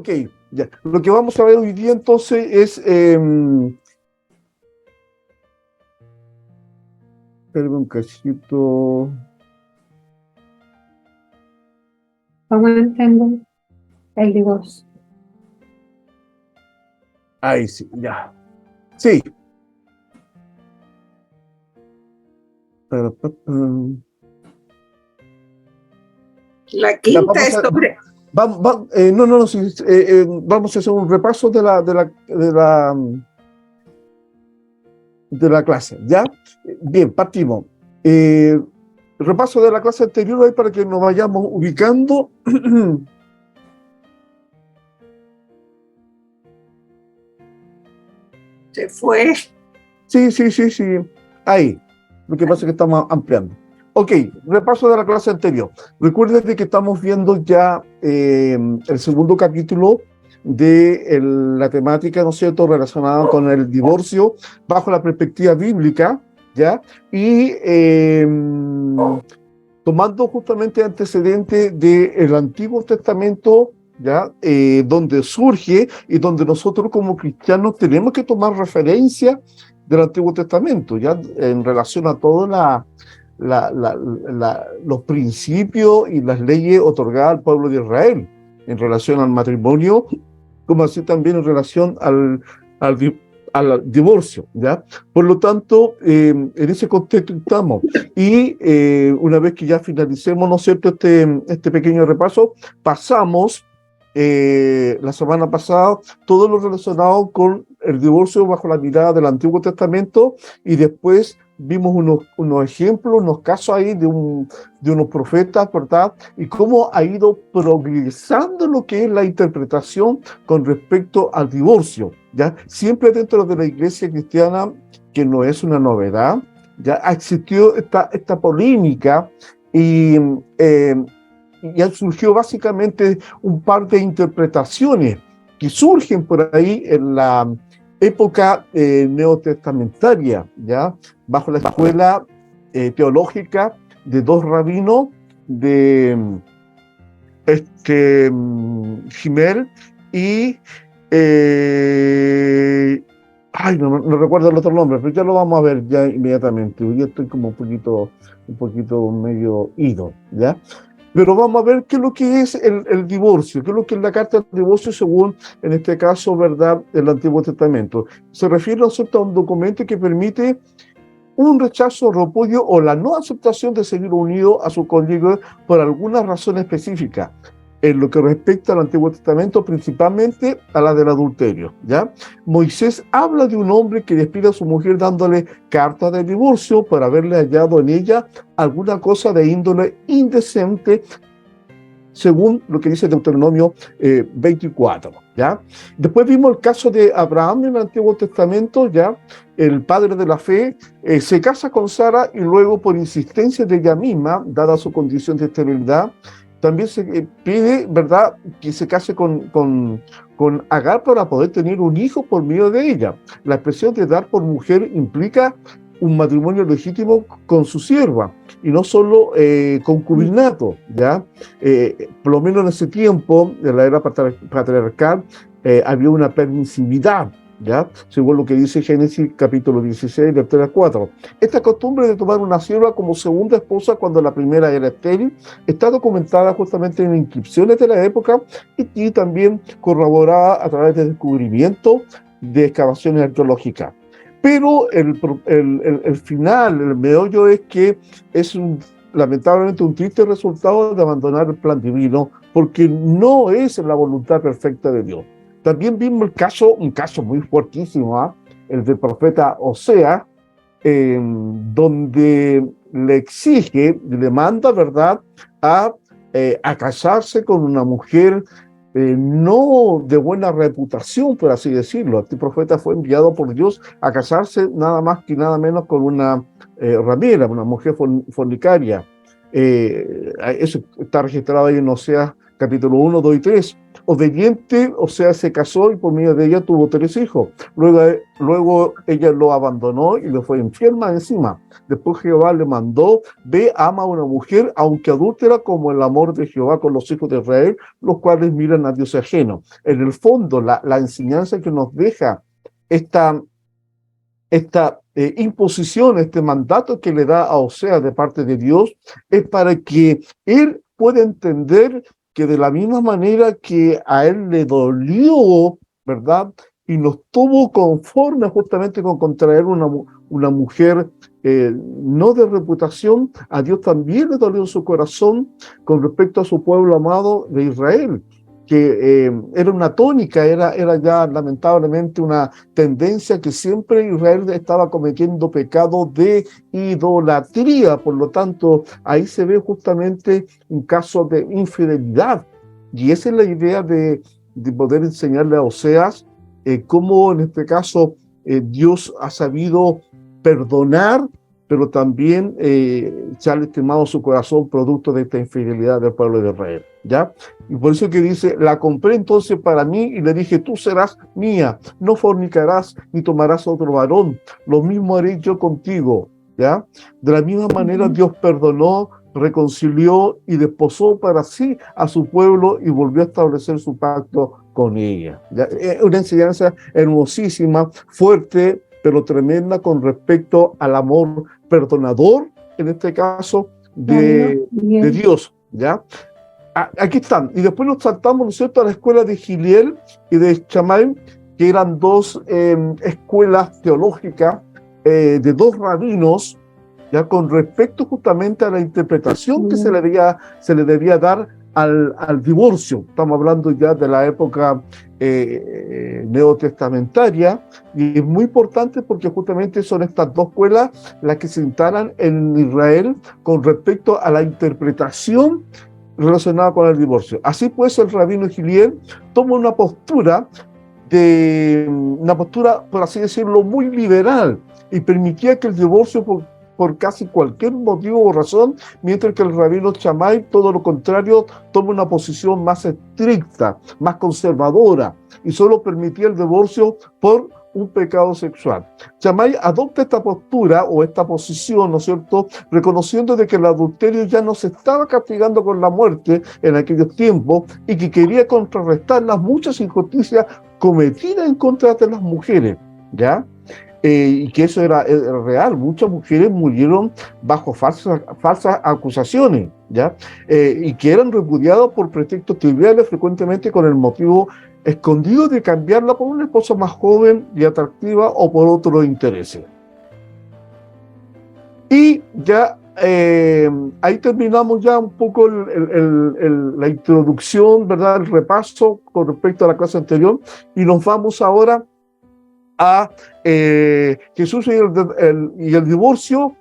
Ok, ya. Lo que vamos a ver hoy día entonces es... espérame un cachito. ¿Cómo entiendo el divorcio? Ahí sí, ya. Sí. La Ya, quinta es sobre... no, sí, vamos a hacer un repaso de la clase, ¿ya? Bien, partimos. Repaso de la clase anterior ahí para que nos vayamos ubicando. Se fue. Sí. Ahí. Lo que pasa es que estamos ampliando. Ok, repaso de la clase anterior. Recuerden que estamos viendo ya el segundo capítulo de la temática, ¿no es cierto?, relacionada con el divorcio bajo la perspectiva bíblica, ¿ya? Y tomando justamente antecedente del Antiguo Testamento, ¿ya? Donde surge y donde nosotros como cristianos tenemos que tomar referencia del Antiguo Testamento, ¿ya? En relación a todos los principios y las leyes otorgadas al pueblo de Israel, en relación al matrimonio, como así también en relación al, al divorcio, ¿ya? Por lo tanto, en ese contexto estamos. Y una vez que ya finalicemos, ¿no es cierto?, este pequeño repaso, pasamos la semana pasada todo lo relacionado con el divorcio bajo la mirada del Antiguo Testamento y después vimos unos ejemplos, unos casos ahí de unos profetas, ¿verdad? Y cómo ha ido progresando lo que es la interpretación con respecto al divorcio, ¿ya? Siempre dentro de la iglesia cristiana, que no es una novedad, ya existió esta polémica y ya surgió básicamente un par de interpretaciones que surgen por ahí en la época neotestamentaria, ¿ya? Bajo la escuela teológica de dos rabinos de Gimel y no recuerdo el otro nombre, pero ya lo vamos a ver ya inmediatamente. Yo estoy como un poquito medio ido, ¿ya? Pero vamos a ver qué es lo que es el divorcio, qué es lo que es la carta del divorcio según, en este caso, ¿verdad?, el Antiguo Testamento. Se refiere, ¿no es cierto?, a un documento que permite un rechazo, repudio o la no aceptación de seguir unido a su cónyuge por alguna razón específica, en lo que respecta al Antiguo Testamento, principalmente a la del adulterio, ¿ya? Moisés habla de un hombre que despide a su mujer dándole carta de divorcio por haberle hallado en ella alguna cosa de índole indecente, según lo que dice Deuteronomio 24, ¿ya? Después vimos el caso de Abraham en el Antiguo Testamento, ¿ya? El padre de la fe se casa con Sara y luego, por insistencia de ella misma, dada su condición de esterilidad, también se pide, ¿verdad?, que se case con Agar para poder tener un hijo por medio de ella. La expresión de dar por mujer implica un matrimonio legítimo con su sierva y no solo concubinato, ¿ya? Por lo menos en ese tiempo, en la era patriarcal, había una permisividad, ¿ya? Según lo que dice Génesis capítulo 16, del 3 al 4. Esta costumbre de tomar una sierva como segunda esposa cuando la primera era estéril está documentada justamente en inscripciones de la época y también corroborada a través de descubrimientos de excavaciones arqueológicas. Pero el final, el meollo es que es lamentablemente un triste resultado de abandonar el plan divino porque no es la voluntad perfecta de Dios. También vimos un caso muy fuertísimo, ¿eh? El del profeta Oseas, donde le exige, le manda, ¿verdad?, a casarse con una mujer no de buena reputación, por así decirlo. Este profeta fue enviado por Dios a casarse nada más que nada menos con una ramera, una mujer fornicaria. Eso está registrado ahí en Oseas capítulo 1, 2 y 3. Obediente, o sea, se casó y por medio de ella tuvo 3 hijos. Luego ella lo abandonó y le fue infiel más encima. Después Jehová le mandó: ve, ama a una mujer, aunque adúltera, como el amor de Jehová con los hijos de Israel, los cuales miran a Dios ajeno. En el fondo, la enseñanza que nos deja esta imposición, este mandato que le da a Oseas de parte de Dios, es para que él pueda entender que de la misma manera que a él le dolió, ¿verdad? Y no estuvo conforme justamente con contraer una mujer no de reputación, a Dios también le dolió en su corazón con respecto a su pueblo amado de Israel, que era una tónica, era ya lamentablemente una tendencia que siempre Israel estaba cometiendo pecado de idolatría. Por lo tanto, ahí se ve justamente un caso de infidelidad. Y esa es la idea de poder enseñarle a Oseas cómo en este caso Dios ha sabido perdonar, pero también se ha lastimado su corazón producto de esta infidelidad del pueblo de Israel, ¿ya? Y por eso que dice: la compré entonces para mí y le dije: tú serás mía, no fornicarás ni tomarás otro varón, lo mismo haré yo contigo, ¿ya? De la misma manera Dios perdonó, reconcilió y desposó para sí a su pueblo y volvió a establecer su pacto con ella, ¿ya? Es una enseñanza hermosísima, fuerte, pero tremenda con respecto al amor perdonador, en este caso, de Dios, ¿ya? Aquí están. Y después nos saltamos, ¿no es cierto?, a la escuela de Giliel y de Shammai, que eran 2 escuelas teológicas de 2 rabinos, ya con respecto justamente a la interpretación que se le debía dar al divorcio. Estamos hablando ya de la época neotestamentaria, y es muy importante porque justamente son estas 2 escuelas las que se instalan en Israel con respecto a la interpretación relacionada con el divorcio. Así pues, el rabino Giliel toma una postura, por así decirlo, muy liberal, y permitía que el divorcio por casi cualquier motivo o razón, mientras que el rabino Shammai, todo lo contrario, toma una posición más estricta, más conservadora, y solo permitía el divorcio por un pecado sexual. Shammai adopta esta postura o esta posición, ¿no es cierto?, reconociendo de que el adulterio ya no se estaba castigando con la muerte en aquellos tiempos, y que quería contrarrestar las muchas injusticias cometidas en contra de las mujeres, ¿ya? Y que eso era real. Muchas mujeres murieron bajo falsas acusaciones, ¿ya? Y que eran repudiadas por pretextos triviales, frecuentemente con el motivo escondido de cambiarla por una esposa más joven y atractiva o por otros intereses. Y ya ahí terminamos ya un poco la introducción, ¿verdad?, el repaso con respecto a la clase anterior, y nos vamos ahora a Jesús y el divorcio,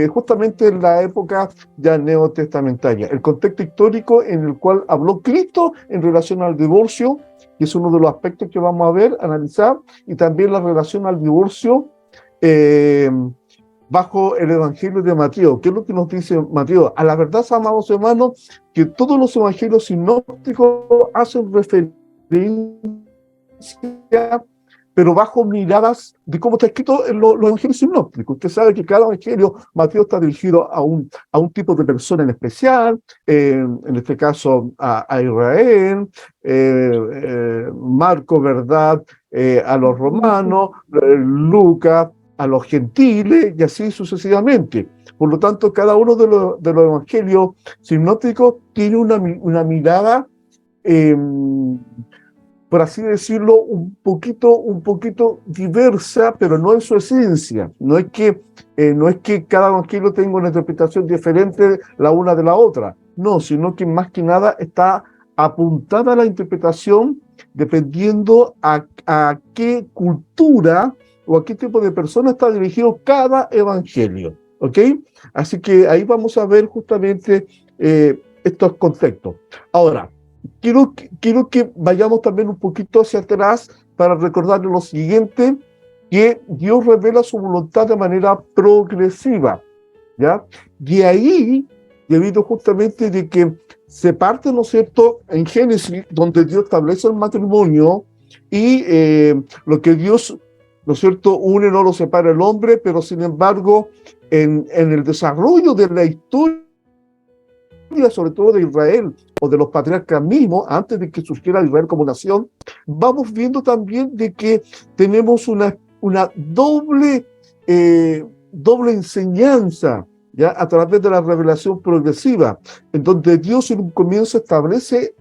justamente en la época ya neotestamentaria, el contexto histórico en el cual habló Cristo en relación al divorcio, que es uno de los aspectos que vamos a ver, analizar, y también la relación al divorcio bajo el Evangelio de Mateo. ¿Qué es lo que nos dice Mateo? A la verdad, amados hermanos, que todos los evangelios sinópticos hacen referencia, pero bajo miradas de cómo está escrito en los evangelios sinópticos. Usted sabe que cada evangelio, Mateo, está dirigido a un tipo de persona en especial, en este caso a Israel, Marco, ¿verdad?, a los romanos, Lucas a los gentiles, y así sucesivamente. Por lo tanto, cada uno de los evangelios sinópticos tiene una mirada, por así decirlo, un poquito diversa, pero no en su esencia. No es que cada evangelio tenga una interpretación diferente la una de la otra, no, sino que más que nada está apuntada a la interpretación dependiendo a qué cultura o a qué tipo de persona está dirigido cada evangelio, ¿ok? Así que ahí vamos a ver justamente estos contextos. Ahora, quiero que vayamos también un poquito hacia atrás para recordarles lo siguiente, que Dios revela su voluntad de manera progresiva, ¿ya? De ahí debido justamente de que se parte, ¿no es cierto?, en Génesis, donde Dios establece el matrimonio y lo que Dios, ¿no es cierto?, une, no lo separa el hombre, pero sin embargo, en el desarrollo de la historia, sobre todo de Israel o de los patriarcas mismos, antes de que surgiera Israel como nación, vamos viendo también de que tenemos una doble enseñanza, ¿ya? A través de la revelación progresiva, en donde Dios en un comienzo establece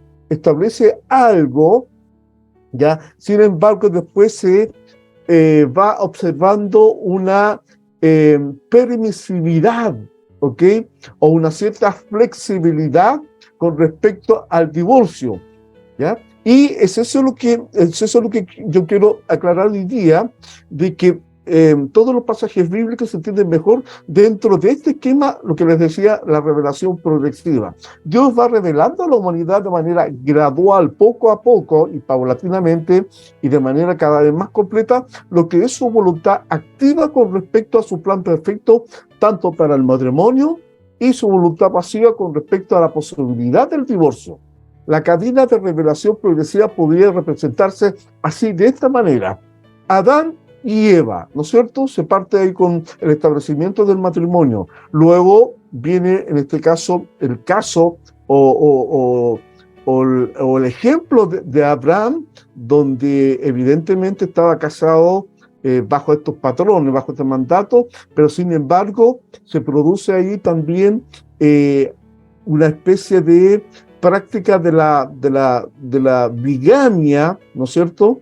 algo, ¿ya? Sin embargo, después se va observando una permisividad, ¿ok? O una cierta flexibilidad con respecto al divorcio, ¿ya? Y es eso lo que yo quiero aclarar hoy día, de que todos los pasajes bíblicos se entienden mejor dentro de este esquema, lo que les decía, la revelación progresiva. Dios va revelando a la humanidad de manera gradual, poco a poco y paulatinamente y de manera cada vez más completa, lo que es su voluntad activa con respecto a su plan perfecto, tanto para el matrimonio y su voluntad pasiva con respecto a la posibilidad del divorcio. La cadena de revelación progresiva podría representarse así, de esta manera. Adán y Eva, ¿no es cierto? Se parte ahí con el establecimiento del matrimonio. Luego viene, en este caso, el caso o el ejemplo de Abraham, donde evidentemente estaba casado bajo estos patrones, bajo este mandato, pero sin embargo se produce ahí también una especie de práctica de la bigamia, ¿no es cierto?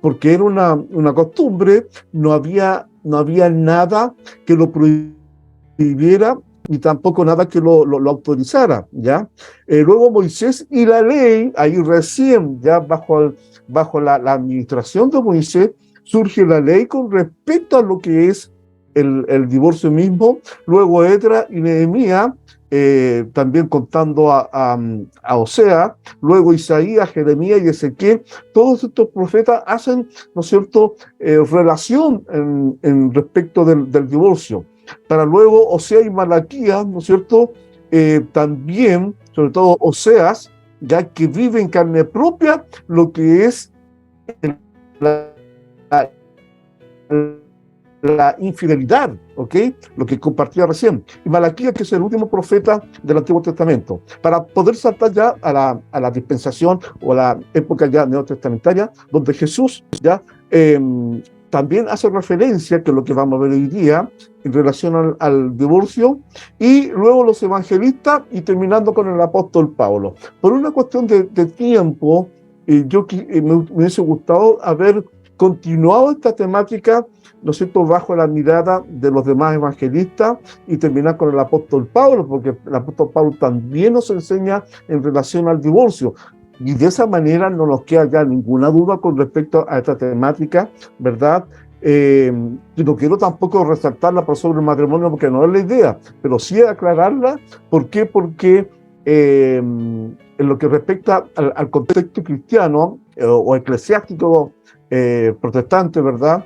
Porque era una costumbre, no había nada que lo prohibiera ni tampoco nada que lo autorizara, ¿ya? Luego Moisés y la ley, ahí recién, ya bajo la administración de Moisés, surge la ley con respecto a lo que es el divorcio mismo. Luego Esdras y Nehemías, también contando a Osea, luego Isaías, Jeremías y Ezequiel, todos estos profetas hacen, ¿no es cierto?, relación en respecto del divorcio. Para luego Osea y Malaquías, ¿no es cierto?, también, sobre todo Oseas, ya que vive en carne propia lo que es la infidelidad, ¿ok? Lo que compartía recién. Y Malaquías, que es el último profeta del Antiguo Testamento. Para poder saltar ya a la dispensación o a la época ya neotestamentaria, donde Jesús ya también hace referencia, que es lo que vamos a ver hoy día, en relación al divorcio, y luego los evangelistas, y terminando con el apóstol Pablo. Por una cuestión de tiempo, me hubiese gustado haber continuado esta temática, ¿no es cierto?, bajo la mirada de los demás evangelistas y terminar con el apóstol Pablo, porque el apóstol Pablo también nos enseña en relación al divorcio. Y de esa manera no nos queda ya ninguna duda con respecto a esta temática, ¿verdad? Y no quiero tampoco resaltarla por sobre el matrimonio, porque no es la idea, pero sí aclararla. ¿Por qué? Porque en lo que respecta al contexto cristiano o eclesiástico protestante, ¿verdad?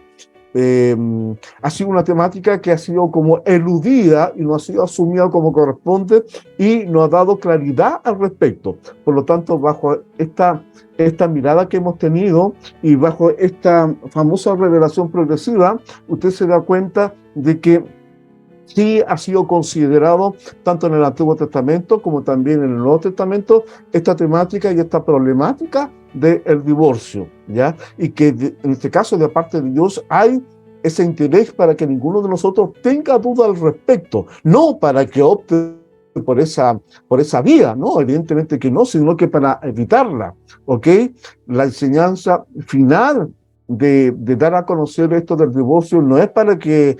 Ha sido una temática que ha sido como eludida y no ha sido asumida como corresponde y no ha dado claridad al respecto. Por lo tanto, bajo esta mirada que hemos tenido y bajo esta famosa revelación progresiva, usted se da cuenta de que sí ha sido considerado tanto en el Antiguo Testamento como también en el Nuevo Testamento esta temática y esta problemática del divorcio, ¿ya? Y que en este caso, de parte de Dios, hay ese interés para que ninguno de nosotros tenga duda al respecto, no para que opte por esa vía, ¿no? Evidentemente que no, sino que para evitarla, ¿ok? La enseñanza final de dar a conocer esto del divorcio no es para que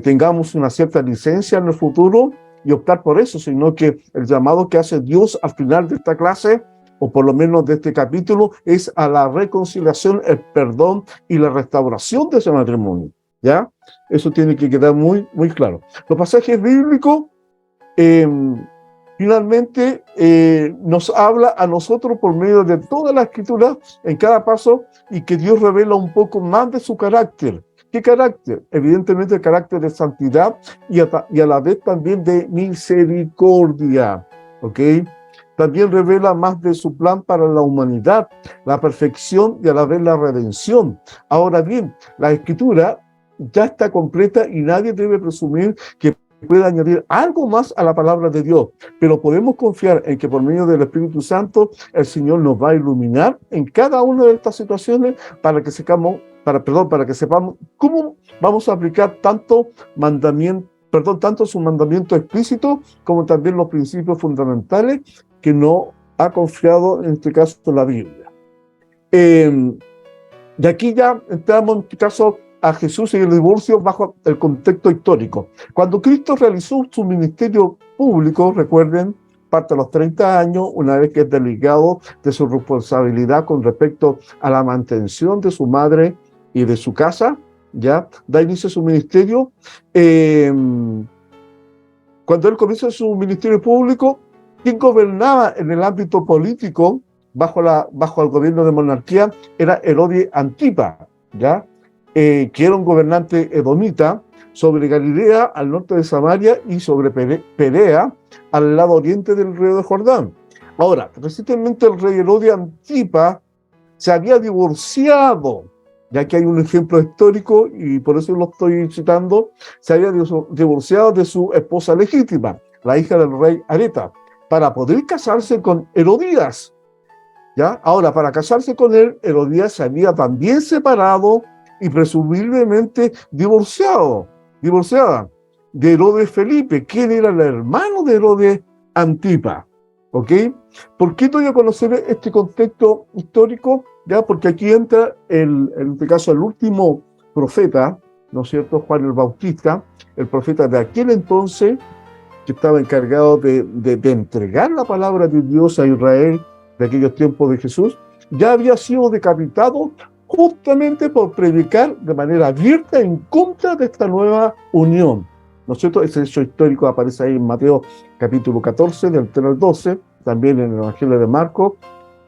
tengamos una cierta licencia en el futuro y optar por eso, sino que el llamado que hace Dios al final de esta clase, o por lo menos de este capítulo, es a la reconciliación, el perdón y la restauración de ese matrimonio, ¿ya? Eso tiene que quedar muy, muy claro. Los pasajes bíblicos finalmente nos habla a nosotros por medio de toda la escritura en cada paso, y que Dios revela un poco más de su carácter, ¿Qué carácter? Evidentemente el carácter de santidad y a la vez también de misericordia, ¿ok? También revela más de su plan para la humanidad, la perfección y a la vez la redención. Ahora bien, la Escritura ya está completa y nadie debe presumir que pueda añadir algo más a la palabra de Dios, pero podemos confiar en que por medio del Espíritu Santo el Señor nos va a iluminar en cada una de estas situaciones para que sepamos cómo vamos a aplicar tanto su mandamiento explícito como también los principios fundamentales que no ha confiado en este caso la Biblia. De aquí ya entramos en este caso a Jesús y el divorcio bajo el contexto histórico. Cuando Cristo realizó su ministerio público, recuerden, parte a los 30 años, una vez que es desligado de su responsabilidad con respecto a la mantención de su madre y de su casa, ya da inicio a su ministerio. Cuando él comienza su ministerio público, quien gobernaba en el ámbito político bajo el gobierno de monarquía era Herodes Antipa, ¿ya? Que era un gobernante edomita sobre Galilea al norte de Samaria y sobre Perea al lado oriente del río de Jordán. Ahora, recientemente el rey Herodes Antipa se había divorciado, ya que hay un ejemplo histórico y por eso lo estoy citando, se había divorciado de su esposa legítima, la hija del rey Areta, para poder casarse con Herodías, ¿ya? Ahora, para casarse con él, Herodías se había también separado y presumiblemente divorciada de Herodes Felipe, quien era el hermano de Herodes Antipa, ¿ok? ¿Por qué doy a conocer este contexto histórico? Ya, porque aquí entra, en este caso, el último profeta, ¿no es cierto?, Juan el Bautista, el profeta de aquel entonces, que estaba encargado de entregar la palabra de Dios a Israel de aquellos tiempos de Jesús, ya había sido decapitado justamente por predicar de manera abierta en contra de esta nueva unión, ¿no es cierto? Ese hecho histórico aparece ahí en Mateo capítulo 14, del 3 al 12, también en el Evangelio de Marcos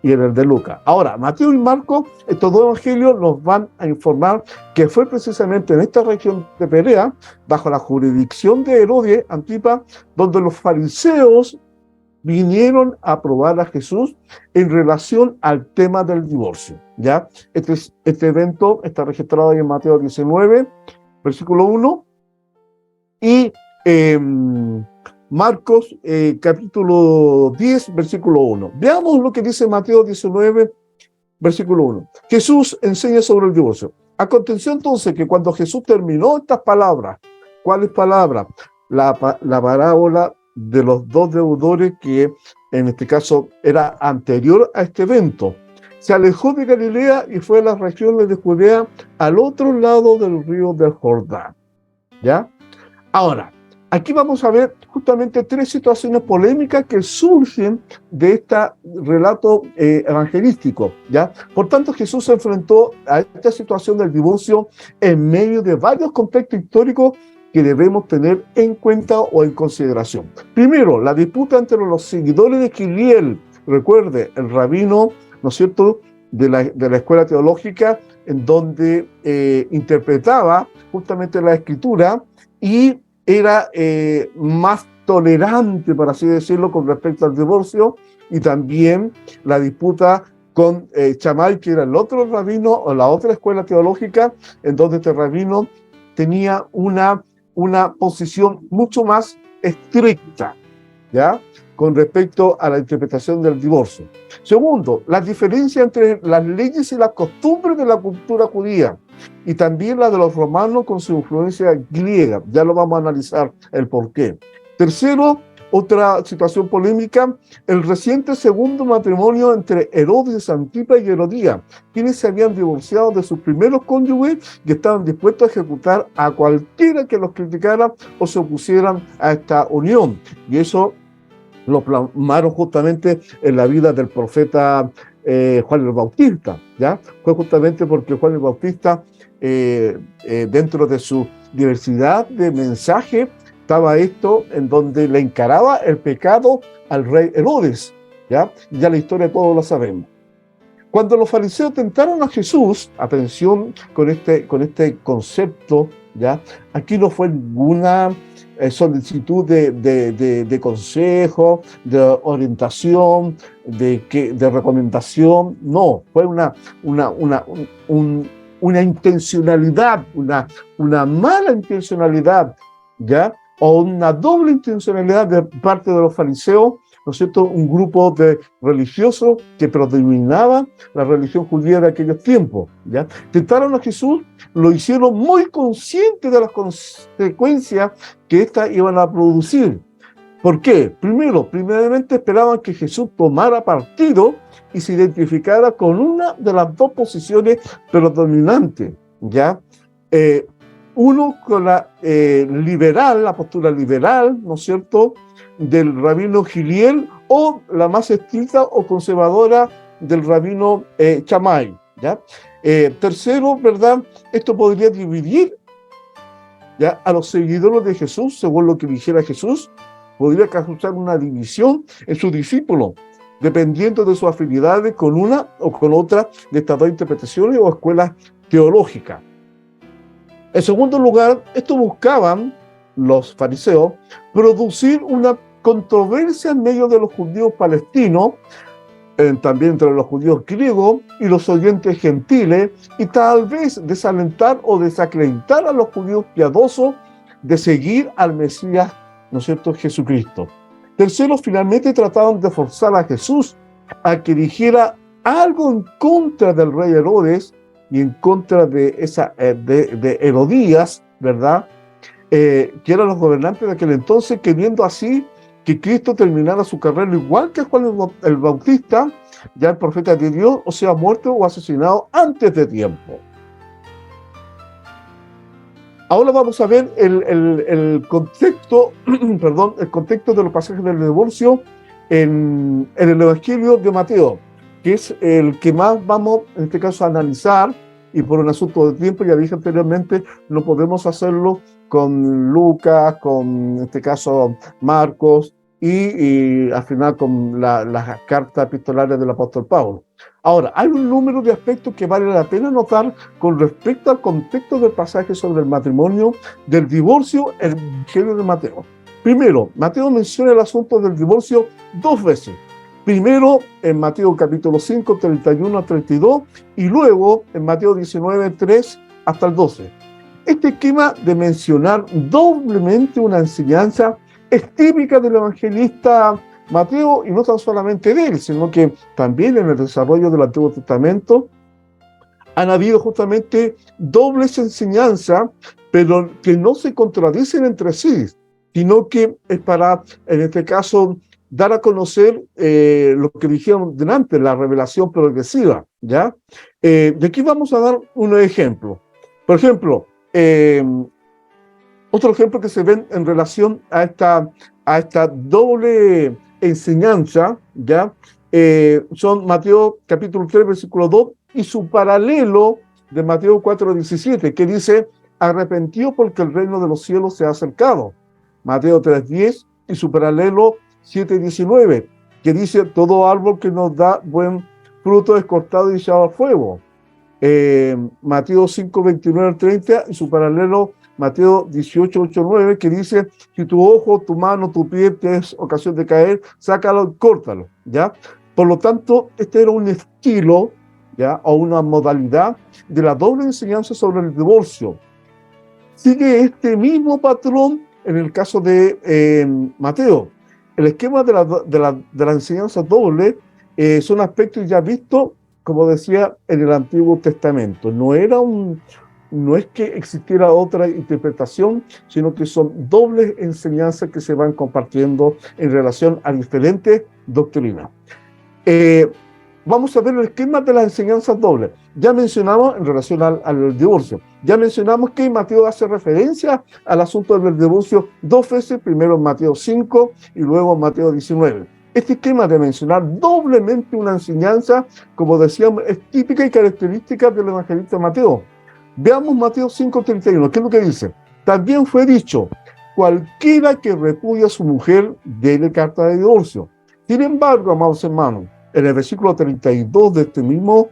y en el de Lucas. Ahora, Mateo y Marcos, estos dos evangelios nos van a informar que fue precisamente en esta región de Perea, bajo la jurisdicción de Herodes Antipa, donde los fariseos vinieron a probar a Jesús en relación al tema del divorcio, ¿ya? Este evento está registrado ahí en Mateo 19, versículo 1, y Marcos capítulo 10, versículo 1. Veamos lo que dice Mateo 19, versículo 1. Jesús enseña sobre el divorcio. Aconteció entonces que cuando Jesús terminó estas palabras, ¿cuáles palabras? La parábola de los dos deudores, que en este caso era anterior a este evento. Se alejó de Galilea y fue a las regiones de Judea al otro lado del río del Jordán, ¿ya? Ahora, aquí vamos a ver justamente tres situaciones polémicas que surgen de este relato evangelístico, ¿ya? Por tanto, Jesús se enfrentó a esta situación del divorcio en medio de varios contextos históricos que debemos tener en cuenta o en consideración. Primero, la disputa entre los seguidores de Gamaliel, recuerde, el rabino, ¿no es cierto?, de la escuela teológica, en donde interpretaba justamente la escritura y era más tolerante, por así decirlo, con respecto al divorcio, y también la disputa con Shammai, que era el otro rabino o la otra escuela teológica, en donde este rabino tenía una posición mucho más estricta, ¿ya?, con respecto a la interpretación del divorcio. Segundo, la diferencia entre las leyes y las costumbres de la cultura judía y también la de los romanos con su influencia griega. Ya lo vamos a analizar el porqué. Tercero, otra situación polémica, el reciente segundo matrimonio entre Herodes Antipa y Herodías, quienes se habían divorciado de sus primeros cónyuges y estaban dispuestos a ejecutar a cualquiera que los criticara o se opusieran a esta unión. Y eso lo plasmaron justamente en la vida del profeta Juan el Bautista, ¿ya? Fue justamente porque Juan el Bautista, dentro de su diversidad de mensaje, estaba esto en donde le encaraba el pecado al rey Herodes, ¿ya? Ya la historia todos la sabemos. Cuando los fariseos tentaron a Jesús, atención con este concepto, ¿ya? Aquí no fue ninguna solicitud de consejo, de orientación, de recomendación, no, fue una intencionalidad, una mala intencionalidad, ¿ya? O una doble intencionalidad de parte de los fariseos, ¿no es cierto? Un grupo de religiosos que predominaba la religión judía de aquellos tiempos, ¿ya? Tentaron a Jesús, lo hicieron muy conscientes de las consecuencias que éstas iban a producir. ¿Por qué? Primeramente esperaban que Jesús tomara partido y se identificara con una de las dos posiciones predominantes, ¿ya? Uno con la liberal, la postura liberal, ¿no es cierto?, del rabino Giliel, o la más estricta o conservadora del rabino Shammai, ¿ya? Tercero, ¿verdad? Esto podría dividir, ¿ya?, a los seguidores de Jesús, según lo que dijera Jesús, podría causar una división en sus discípulos, dependiendo de sus afinidades con una o con otra de estas dos interpretaciones o escuelas teológicas. En segundo lugar, esto buscaban los fariseos producir una controversia en medio de los judíos palestinos, también entre los judíos griegos y los oyentes gentiles, y tal vez desalentar o desacreditar a los judíos piadosos de seguir al Mesías, ¿no es cierto?, Jesucristo. Tercero, finalmente trataban de forzar a Jesús a que dijera algo en contra del rey Herodes y en contra de Herodías, ¿verdad?, que eran los gobernantes de aquel entonces, queriendo así que Cristo terminara su carrera igual que Juan el Bautista, ya el profeta de Dios, o sea, muerto o asesinado antes de tiempo. Ahora vamos a ver el contexto, perdón, el contexto de los pasajes del divorcio en el Evangelio de Mateo, que es el que más vamos, en este caso, a analizar, y por un asunto de tiempo, ya dije anteriormente, no podemos hacerlo con Lucas, con, en este caso, Marcos, y al final con las cartas epistolares del apóstol Pablo. Ahora, hay un número de aspectos que vale la pena notar con respecto al contexto del pasaje sobre el matrimonio, del divorcio, el Evangelio de Mateo. Primero, Mateo menciona el asunto del divorcio dos veces. Primero en Mateo capítulo 5, 31 a 32, y luego en Mateo 19, 3 hasta el 12. Este esquema de mencionar doblemente una enseñanza es típica del evangelista Mateo, y no tan solamente de él, sino que también en el desarrollo del Antiguo Testamento han habido justamente dobles enseñanzas, pero que no se contradicen entre sí, sino que es para, en este caso, dar a conocer lo que dijeron delante, la revelación progresiva, ¿ya? De aquí vamos a dar un ejemplo. Por ejemplo, otro ejemplo que se ve en relación a esta doble enseñanza, ¿ya? Son Mateo capítulo 3, versículo 2, y su paralelo de Mateo 4, 17, que dice, arrepentido porque el reino de los cielos se ha acercado. Mateo 3, 10, y su paralelo 7, 19, que dice, todo árbol que nos da buen fruto es cortado y echado al fuego. Mateo 5, 29 al 30, y su paralelo Mateo 18, 8, 9, que dice, si tu ojo, tu mano, tu pie te es ocasión de caer, sácalo y córtalo, ¿ya? Por lo tanto, este era un estilo, ¿ya?, o una modalidad de la doble enseñanza sobre el divorcio. Sigue este mismo patrón en el caso de Mateo. El esquema de la enseñanza doble son aspectos ya vistos, como decía, en el Antiguo Testamento. No es que existiera otra interpretación, sino que son dobles enseñanzas que se van compartiendo en relación a diferentes doctrinas. Vamos a ver el esquema de las enseñanzas dobles. Ya mencionamos en relación al divorcio, ya mencionamos que Mateo hace referencia al asunto del divorcio dos veces, primero en Mateo 5 y luego en Mateo 19. Este esquema de mencionar doblemente una enseñanza, como decíamos, es típica y característica del evangelista Mateo. Veamos Mateo 5:31, ¿qué es lo que dice? También fue dicho, cualquiera que repudia a su mujer, dele carta de divorcio. Sin embargo, amados hermanos, en el versículo 32 de este mismo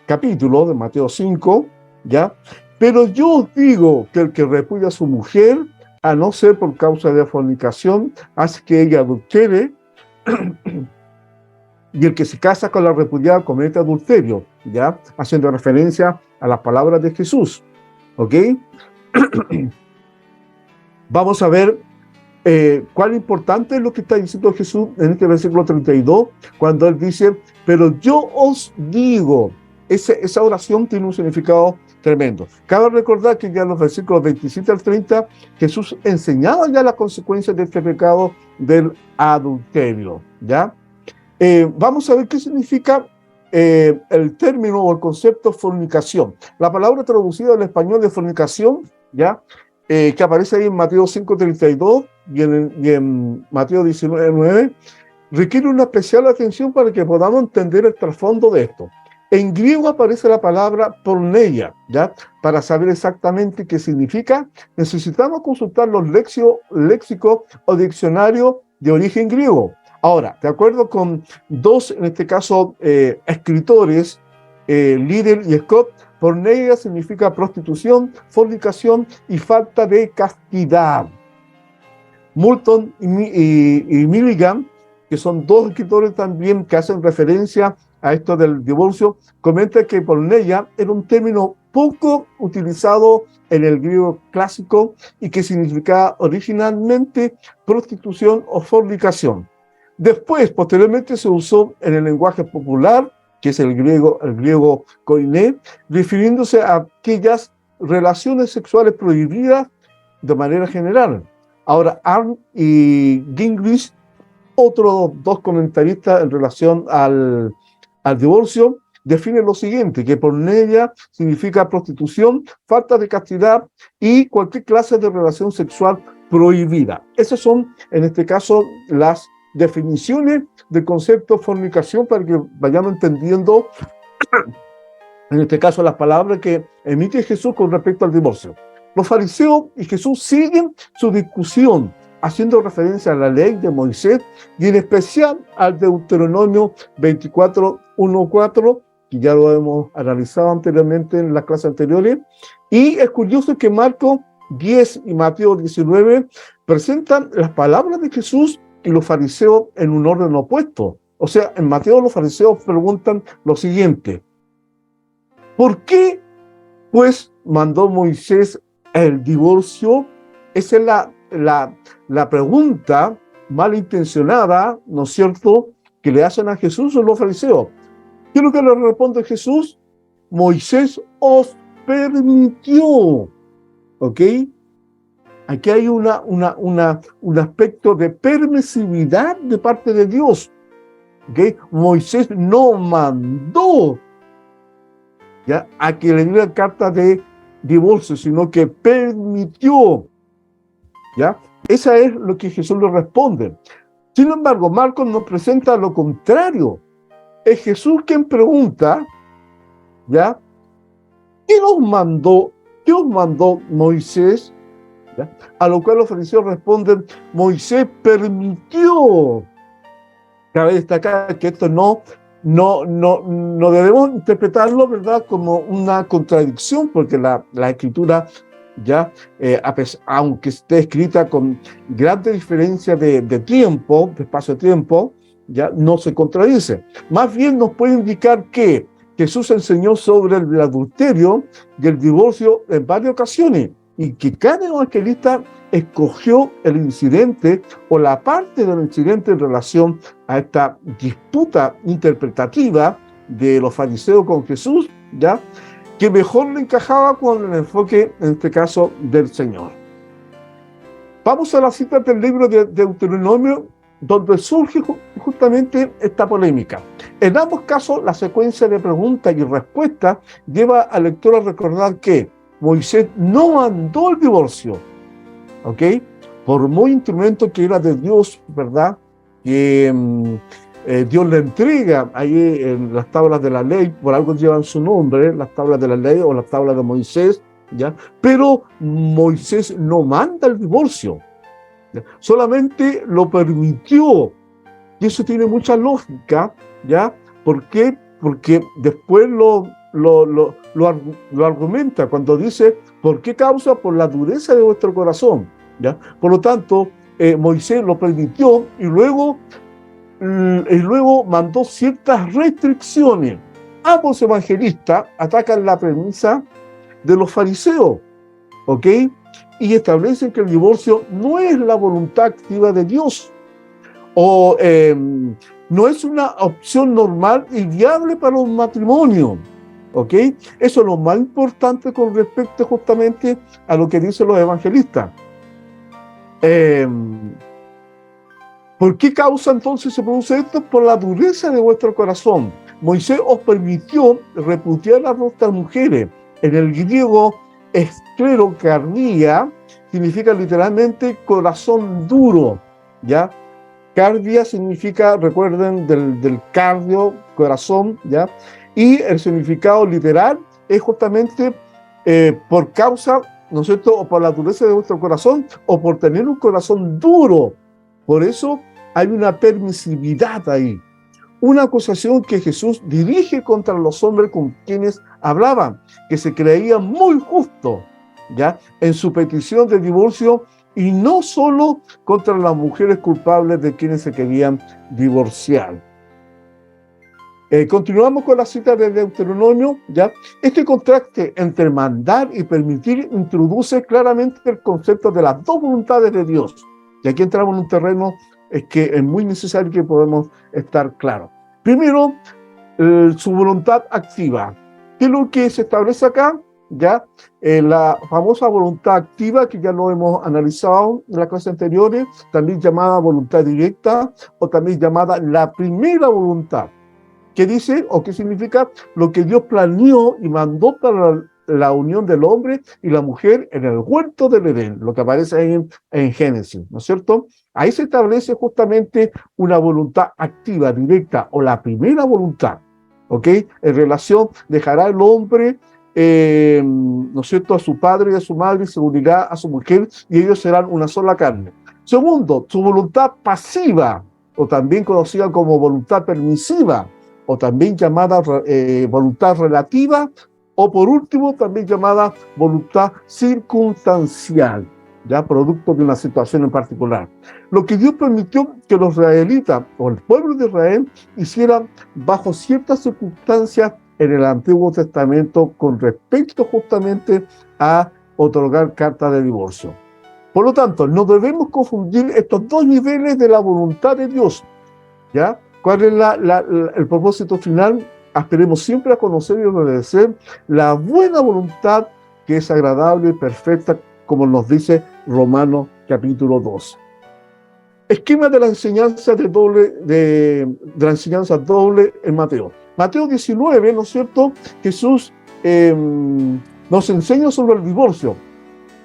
capítulo de Mateo 5, ¿ya? Pero yo os digo que el que repudia a su mujer, a no ser por causa de fornicación, hace que ella adultere, y el que se casa con la repudiada comete adulterio, ¿ya? Haciendo referencia a las palabras de Jesús, ¿ok? Vamos a ver cuán importante es lo que está diciendo Jesús en este versículo 32, cuando él dice, pero yo os digo. Esa oración tiene un significado tremendo. Cabe recordar que ya en los versículos 27 al 30, Jesús enseñaba ya las consecuencias de este pecado del adulterio, ¿ya? Vamos a ver qué significa el término o el concepto fornicación. La palabra traducida al español de fornicación, ¿ya? Que aparece ahí en Mateo 5:32 y en Mateo 19:9, requiere una especial atención para que podamos entender el trasfondo de esto. En griego aparece la palabra porneia, ¿ya? Para saber exactamente qué significa, necesitamos consultar los léxicos o diccionarios de origen griego. Ahora, de acuerdo con dos, en este caso, escritores, Liddell y Scott, porneia significa prostitución, fornicación y falta de castidad. Moulton y Milligan, que son dos escritores también que hacen referencia a esto del divorcio, comentan que porneia era un término poco utilizado en el griego clásico y que significaba originalmente prostitución o fornicación. Después, posteriormente, se usó en el lenguaje popular, que es el griego koiné, refiriéndose a aquellas relaciones sexuales prohibidas de manera general. Ahora, Arndt y Gingrich, otros dos comentaristas en relación al divorcio, definen lo siguiente, que porneia significa prostitución, falta de castidad y cualquier clase de relación sexual prohibida. Esas son, en este caso, las definiciones del concepto fornicación para que vayamos entendiendo, en este caso, las palabras que emite Jesús con respecto al divorcio. Los fariseos y Jesús siguen su discusión, haciendo referencia a la ley de Moisés y en especial al Deuteronomio 24:1-4, que ya lo hemos analizado anteriormente en las clases anteriores. Y es curioso que Marcos 10 y Mateo 19 presentan las palabras de Jesús y los fariseos en un orden opuesto. O sea, en Mateo los fariseos preguntan lo siguiente: ¿por qué, pues, mandó Moisés el divorcio? Esa es la pregunta malintencionada, ¿no es cierto?, que le hacen a Jesús o los fariseos. ¿Qué es lo que le responde Jesús? Moisés os permitió, ¿ok? Aquí hay un aspecto de permisividad de parte de Dios, ¿ok? Moisés no mandó, ¿ya?, a que le diera carta de divorcio, sino que permitió, ¿ya? Esa es lo que Jesús le responde. Sin embargo, Marcos nos presenta lo contrario. Es Jesús quien pregunta, ¿ya?, ¿qué os mandó Moisés? ¿Ya? A lo cual los fariseos responden: Moisés permitió. Cabe destacar que esto no debemos interpretarlo, ¿verdad?, como una contradicción, porque la escritura, ya, aunque esté escrita con grandes diferencias de tiempo, de espacio-tiempo, ya no se contradice. Más bien nos puede indicar que Jesús enseñó sobre el adulterio y el divorcio en varias ocasiones, y que cada evangelista escogió el incidente o la parte del incidente en relación a esta disputa interpretativa de los fariseos con Jesús, ¿ya?, que mejor le encajaba con el enfoque, en este caso, del Señor. Vamos a la cita del libro de Deuteronomio, donde surge justamente esta polémica. En ambos casos, la secuencia de preguntas y respuestas lleva al lector a recordar que Moisés no mandó el divorcio, ¿ok? Por muy instrumento que era de Dios, ¿verdad?, que Dios le entrega ahí en las tablas de la ley, por algo llevan su nombre, las tablas de la ley o las tablas de Moisés, ¿ya? Pero Moisés no manda el divorcio, ¿ya? Solamente lo permitió. Y eso tiene mucha lógica, ¿ya? ¿Por qué? Porque después lo argumenta cuando dice, ¿por qué causa? Por la dureza de vuestro corazón, ¿ya? Por lo tanto, Moisés lo permitió y luego mandó ciertas restricciones. Ambos evangelistas atacan la premisa de los fariseos, ¿ok? Y establecen que el divorcio no es la voluntad activa de Dios, o no es una opción normal y viable para un matrimonio, ¿ok? Eso es lo más importante con respecto justamente a lo que dicen los evangelistas. ¿Por qué causa entonces se produce esto? Por la dureza de vuestro corazón. Moisés os permitió repudiar a vuestras mujeres. En el griego, esclerocardia significa literalmente corazón duro, ¿ya? Cardia significa, recuerden, del cardio, corazón, ¿ya? Y el significado literal es justamente por causa, ¿no es cierto?, o por la dureza de vuestro corazón, o por tener un corazón duro. Por eso hay una permisividad ahí. Una acusación que Jesús dirige contra los hombres con quienes hablaban, que se creían muy justos, ¿ya?, en su petición de divorcio, y no solo contra las mujeres culpables de quienes se querían divorciar. Continuamos con la cita de Deuteronomio, ¿ya? Este contraste entre mandar y permitir introduce claramente el concepto de las dos voluntades de Dios. Y aquí entramos en un terreno que es muy necesario que podamos estar claros. Primero, su voluntad activa. ¿Qué es lo que se establece acá? ¿Ya? La famosa voluntad activa, que ya lo hemos analizado en las clases anteriores, también llamada voluntad directa, o también llamada la primera voluntad. ¿Qué dice o qué significa? Lo que Dios planeó y mandó para la unión del hombre y la mujer en el huerto del Edén, lo que aparece en Génesis, ¿no es cierto? Ahí se establece justamente una voluntad activa, directa, o la primera voluntad, ¿ok? En relación, dejará el hombre, ¿no es cierto?, a su padre y a su madre, y se unirá a su mujer, y ellos serán una sola carne. Segundo, su voluntad pasiva, o también conocida como voluntad permisiva, o también llamada voluntad relativa, o por último también llamada voluntad circunstancial, ya producto de una situación en particular. Lo que Dios permitió que los israelitas o el pueblo de Israel hicieran bajo ciertas circunstancias en el Antiguo Testamento con respecto justamente a otorgar carta de divorcio. Por lo tanto, no debemos confundir estos dos niveles de la voluntad de Dios, ¿ya? ¿Cuál es el propósito final? Aspiremos siempre a conocer y obedecer la buena voluntad que es agradable y perfecta, como nos dice Romanos capítulo 2. Esquema de la enseñanza de la enseñanza doble en Mateo. Mateo 19, ¿no es cierto? Jesús nos enseña sobre el divorcio.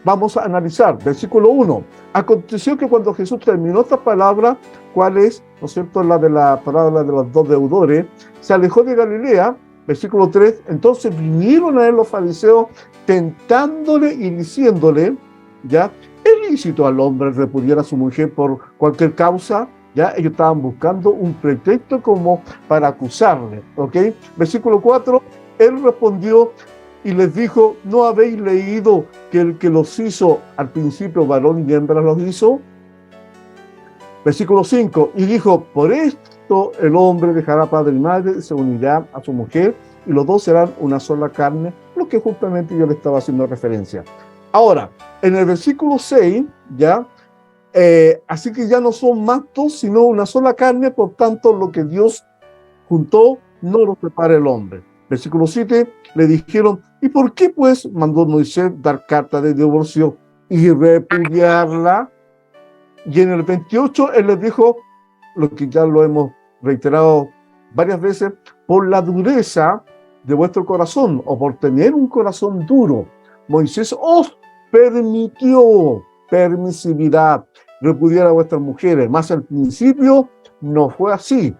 Vamos a analizar, versículo 1. Aconteció que cuando Jesús terminó esta palabra, ¿cuál es, no es cierto?, la de la parábola de los dos deudores, se alejó de Galilea, versículo 3, entonces vinieron a él los fariseos tentándole y diciéndole, ¿ya?, es lícito al hombre repudiar a su mujer por cualquier causa, ¿ya? Ellos estaban buscando un pretexto como para acusarle, ¿ok? Versículo 4, él respondió y les dijo, ¿no habéis leído que el que los hizo al principio varón y hembra los hizo? Versículo 5, y dijo, por esto el hombre dejará padre y madre, se unirá a su mujer, y los dos serán una sola carne, lo que justamente yo le estaba haciendo referencia. Ahora, en el versículo 6, ya, así que ya no son más dos, sino una sola carne, por tanto, lo que Dios juntó, no lo separa el hombre. Versículo 7, le dijeron, ¿y por qué pues mandó Moisés dar carta de divorcio y repudiarla? Y en el 28, él les dijo, lo que ya lo hemos reiterado varias veces, por la dureza de vuestro corazón, o por tener un corazón duro, Moisés os permitió, permisividad, repudiar a vuestras mujeres, más al principio no fue así.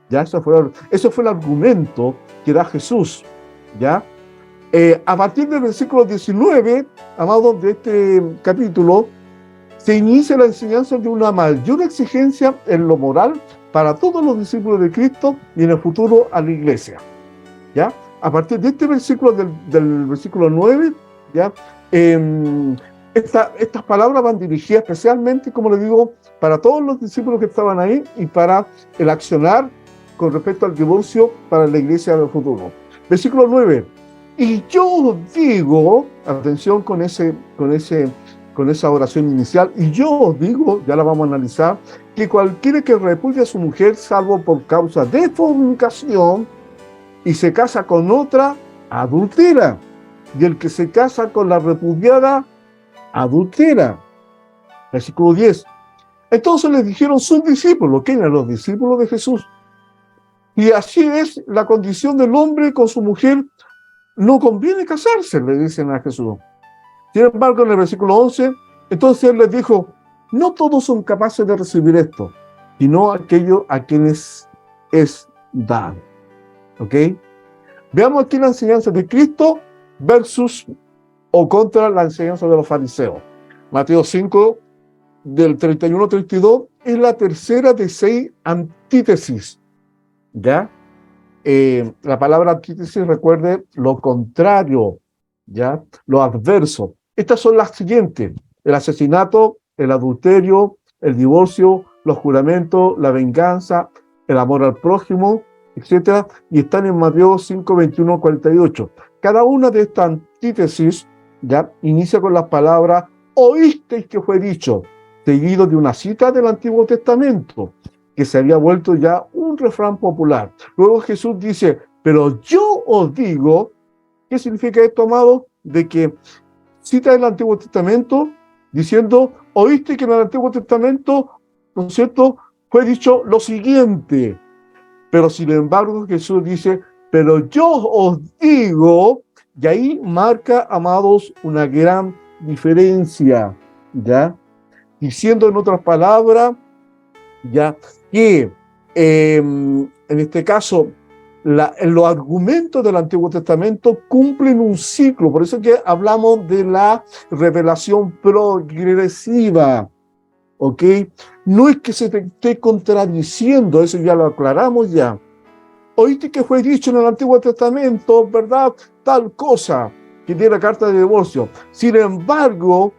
Ya, ese fue el argumento que da Jesús, ¿ya? A partir del versículo 19, amados, de este capítulo, se inicia la enseñanza de una mayor exigencia en lo moral para todos los discípulos de Cristo y en el futuro a la iglesia. ¿Ya? A partir de este versículo, del versículo 9, ¿ya? Estas palabras van dirigidas especialmente, como les digo, para todos los discípulos que estaban ahí y para el accionar con respecto al divorcio para la iglesia del futuro. Versículo 9. Y yo os digo, atención con esa oración inicial, y yo os digo, ya la vamos a analizar, que cualquiera que repudie a su mujer, salvo por causa de fornicación, y se casa con otra, adultera. Y el que se casa con la repudiada, adultera. Versículo 10. Entonces les dijeron sus discípulos, ¿quién eran los discípulos de Jesús? Y así es la condición del hombre con su mujer, no conviene casarse, le dicen a Jesús. Sin embargo, en el versículo 11, entonces él les dijo, no todos son capaces de recibir esto, sino aquellos a quienes es dado. ¿Ok? Veamos aquí la enseñanza de Cristo versus o contra la enseñanza de los fariseos. Mateo 5, del 31 al 32, es la tercera de 6 antítesis. ¿Ya? La palabra antítesis, recuerde, lo contrario, ¿ya? Lo adverso. Estas son las siguientes: el asesinato, el adulterio, el divorcio, los juramentos, la venganza, el amor al prójimo, etc. Y están en Mateo 5, 21, 48. Cada una de estas antítesis, ¿ya? Inicia con las palabras oísteis que fue dicho, seguido de una cita del Antiguo Testamento, que se había vuelto ya un refrán popular. Luego Jesús dice, pero yo os digo, ¿qué significa esto, amado? De que cita el Antiguo Testamento diciendo, oíste que en el Antiguo Testamento, ¿no es cierto?, fue dicho lo siguiente. Pero sin embargo Jesús dice, pero yo os digo, y ahí marca, amados, una gran diferencia, ¿ya? Diciendo en otras palabras, ya que en este caso los argumentos del Antiguo Testamento cumplen un ciclo, por eso que hablamos de la revelación progresiva, ¿ok? No es que se te esté contradiciendo, eso ya lo aclaramos ya. Oíste que fue dicho en el Antiguo Testamento, ¿verdad? Tal cosa, que tiene la carta de divorcio. Sin embargo,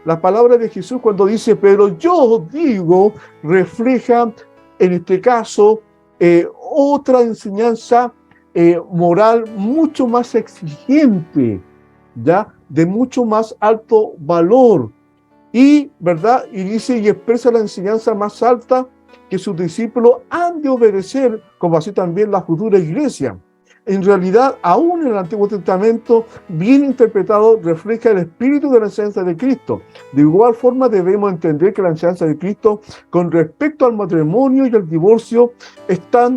la palabra de Jesús cuando dice, pero yo os digo, refleja en este caso otra enseñanza moral mucho más exigente, ¿ya? De mucho más alto valor. Y, ¿verdad? Y dice y expresa la enseñanza más alta que sus discípulos han de obedecer, como así también la futura iglesia. En realidad, aún en el Antiguo Testamento, bien interpretado, refleja el espíritu de la enseñanza de Cristo. De igual forma, debemos entender que la enseñanza de Cristo con respecto al matrimonio y al divorcio está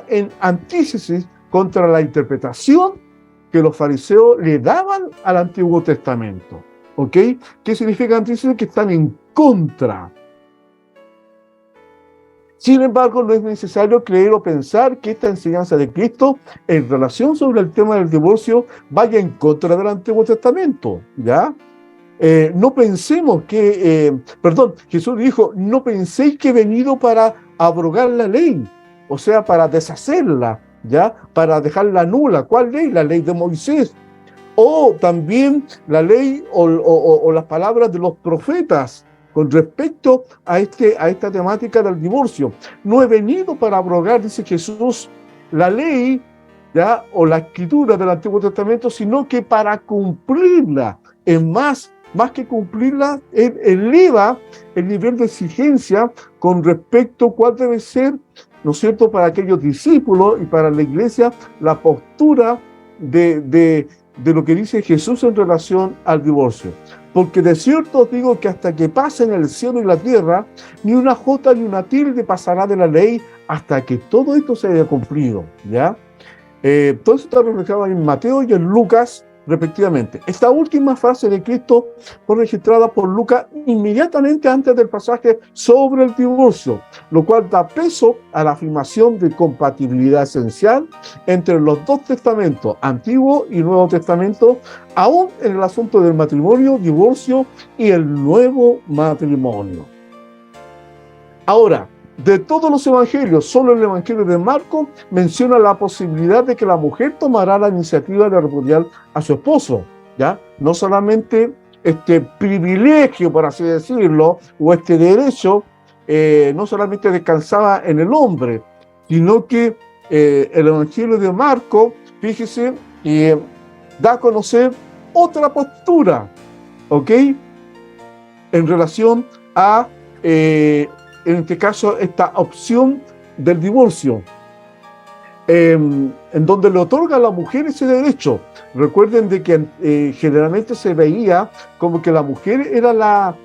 en antítesis contra la interpretación que los fariseos le daban al Antiguo Testamento. ¿Ok? ¿Qué significa antítesis? Que están en contra. Sin embargo, no es necesario creer o pensar que esta enseñanza de Cristo en relación sobre el tema del divorcio vaya en contra del Antiguo Testamento, ¿ya? No pensemos que, Jesús dijo, no penséis que he venido para abrogar la ley, o sea, para deshacerla, ¿ya? Para dejarla nula. ¿Cuál ley? La ley de Moisés. O también la ley o las palabras de los profetas con respecto a esta temática del divorcio. No he venido para abrogar, dice Jesús, la ley, ¿ya? O la escritura del Antiguo Testamento, sino que para cumplirla. Es más que cumplirla, él eleva el nivel de exigencia con respecto a cuál debe ser, ¿no es cierto?, para aquellos discípulos y para la iglesia, la postura de lo que dice Jesús en relación al divorcio. Porque de cierto os digo que hasta que pasen el cielo y la tierra, ni una jota ni una tilde pasará de la ley hasta que todo esto se haya cumplido, ¿ya? Todo eso está reflejado en Mateo y en Lucas, respectivamente. Esta última frase de Cristo fue registrada por Lucas inmediatamente antes del pasaje sobre el divorcio, lo cual da peso a la afirmación de compatibilidad esencial entre los dos testamentos, Antiguo y Nuevo Testamento, aún en el asunto del matrimonio, divorcio y el nuevo matrimonio. Ahora, de todos los evangelios, solo el evangelio de Marcos menciona la posibilidad de que la mujer tomará la iniciativa de repudiar a su esposo, ¿ya? No solamente este privilegio, por así decirlo, o este derecho, no solamente descansaba en el hombre, sino que el evangelio de Marcos, fíjese, da a conocer otra postura, ¿ok? En relación a, en este caso, esta opción del divorcio, en donde le otorga a la mujer ese derecho. Recuerden de que generalmente se veía como que la mujer era la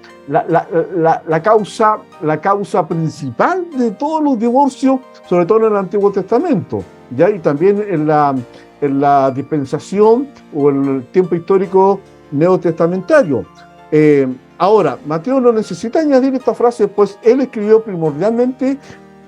causa principal de todos los divorcios, sobre todo en el Antiguo Testamento, ¿ya? Y también en la dispensación o en el tiempo histórico neotestamentario. Ahora, Mateo no necesita añadir esta frase, pues él escribió primordialmente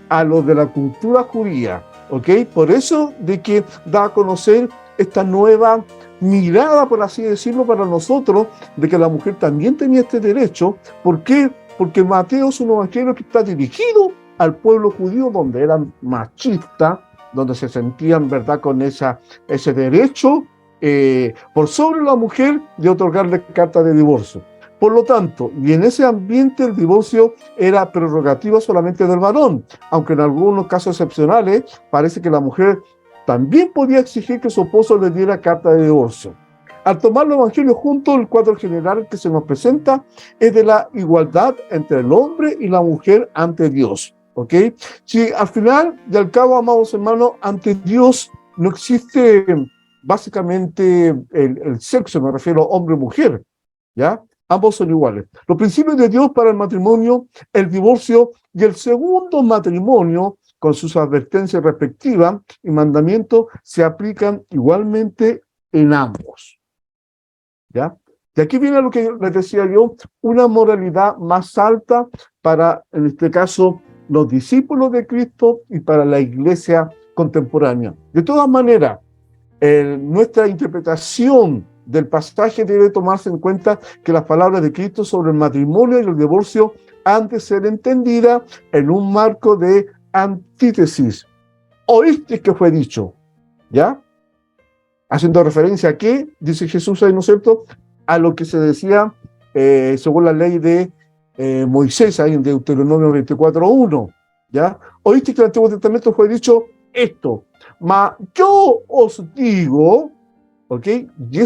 a los de la cultura judía, ¿ok? Por eso de que da a conocer esta nueva mirada, por así decirlo, para nosotros, de que la mujer también tenía este derecho. ¿Por qué? Porque Mateo es un evangelio que está dirigido al pueblo judío, donde eran machistas, donde se sentían, ¿verdad?, con ese derecho por sobre la mujer de otorgarle carta de divorcio. Por lo tanto, y en ese ambiente el divorcio era prerrogativa solamente del varón, aunque en algunos casos excepcionales parece que la mujer también podía exigir que su esposo le diera carta de divorcio. Al tomar los evangelios juntos, el cuadro general que se nos presenta es de la igualdad entre el hombre y la mujer ante Dios, ¿ok? Si al final y al cabo, amados hermanos, ante Dios no existe básicamente el sexo, me refiero hombre y mujer, ¿ya? Ambos son iguales. Los principios de Dios para el matrimonio, el divorcio y el segundo matrimonio, con sus advertencias respectivas y mandamientos, se aplican igualmente en ambos, ¿ya? Y aquí viene lo que les decía yo, una moralidad más alta para, en este caso, los discípulos de Cristo y para la iglesia contemporánea. De todas maneras, nuestra interpretación del pasaje debe tomarse en cuenta que las palabras de Cristo sobre el matrimonio y el divorcio han de ser entendidas en un marco de antítesis. Oíste que fue dicho, ¿ya? Haciendo referencia a qué, dice Jesús ahí, ¿no es cierto?, a lo que se decía según la ley de Moisés, ahí en Deuteronomio 24:1, ¿ya? Oíste que en el Antiguo Testamento fue dicho esto, mas yo os digo, ¿ok? Y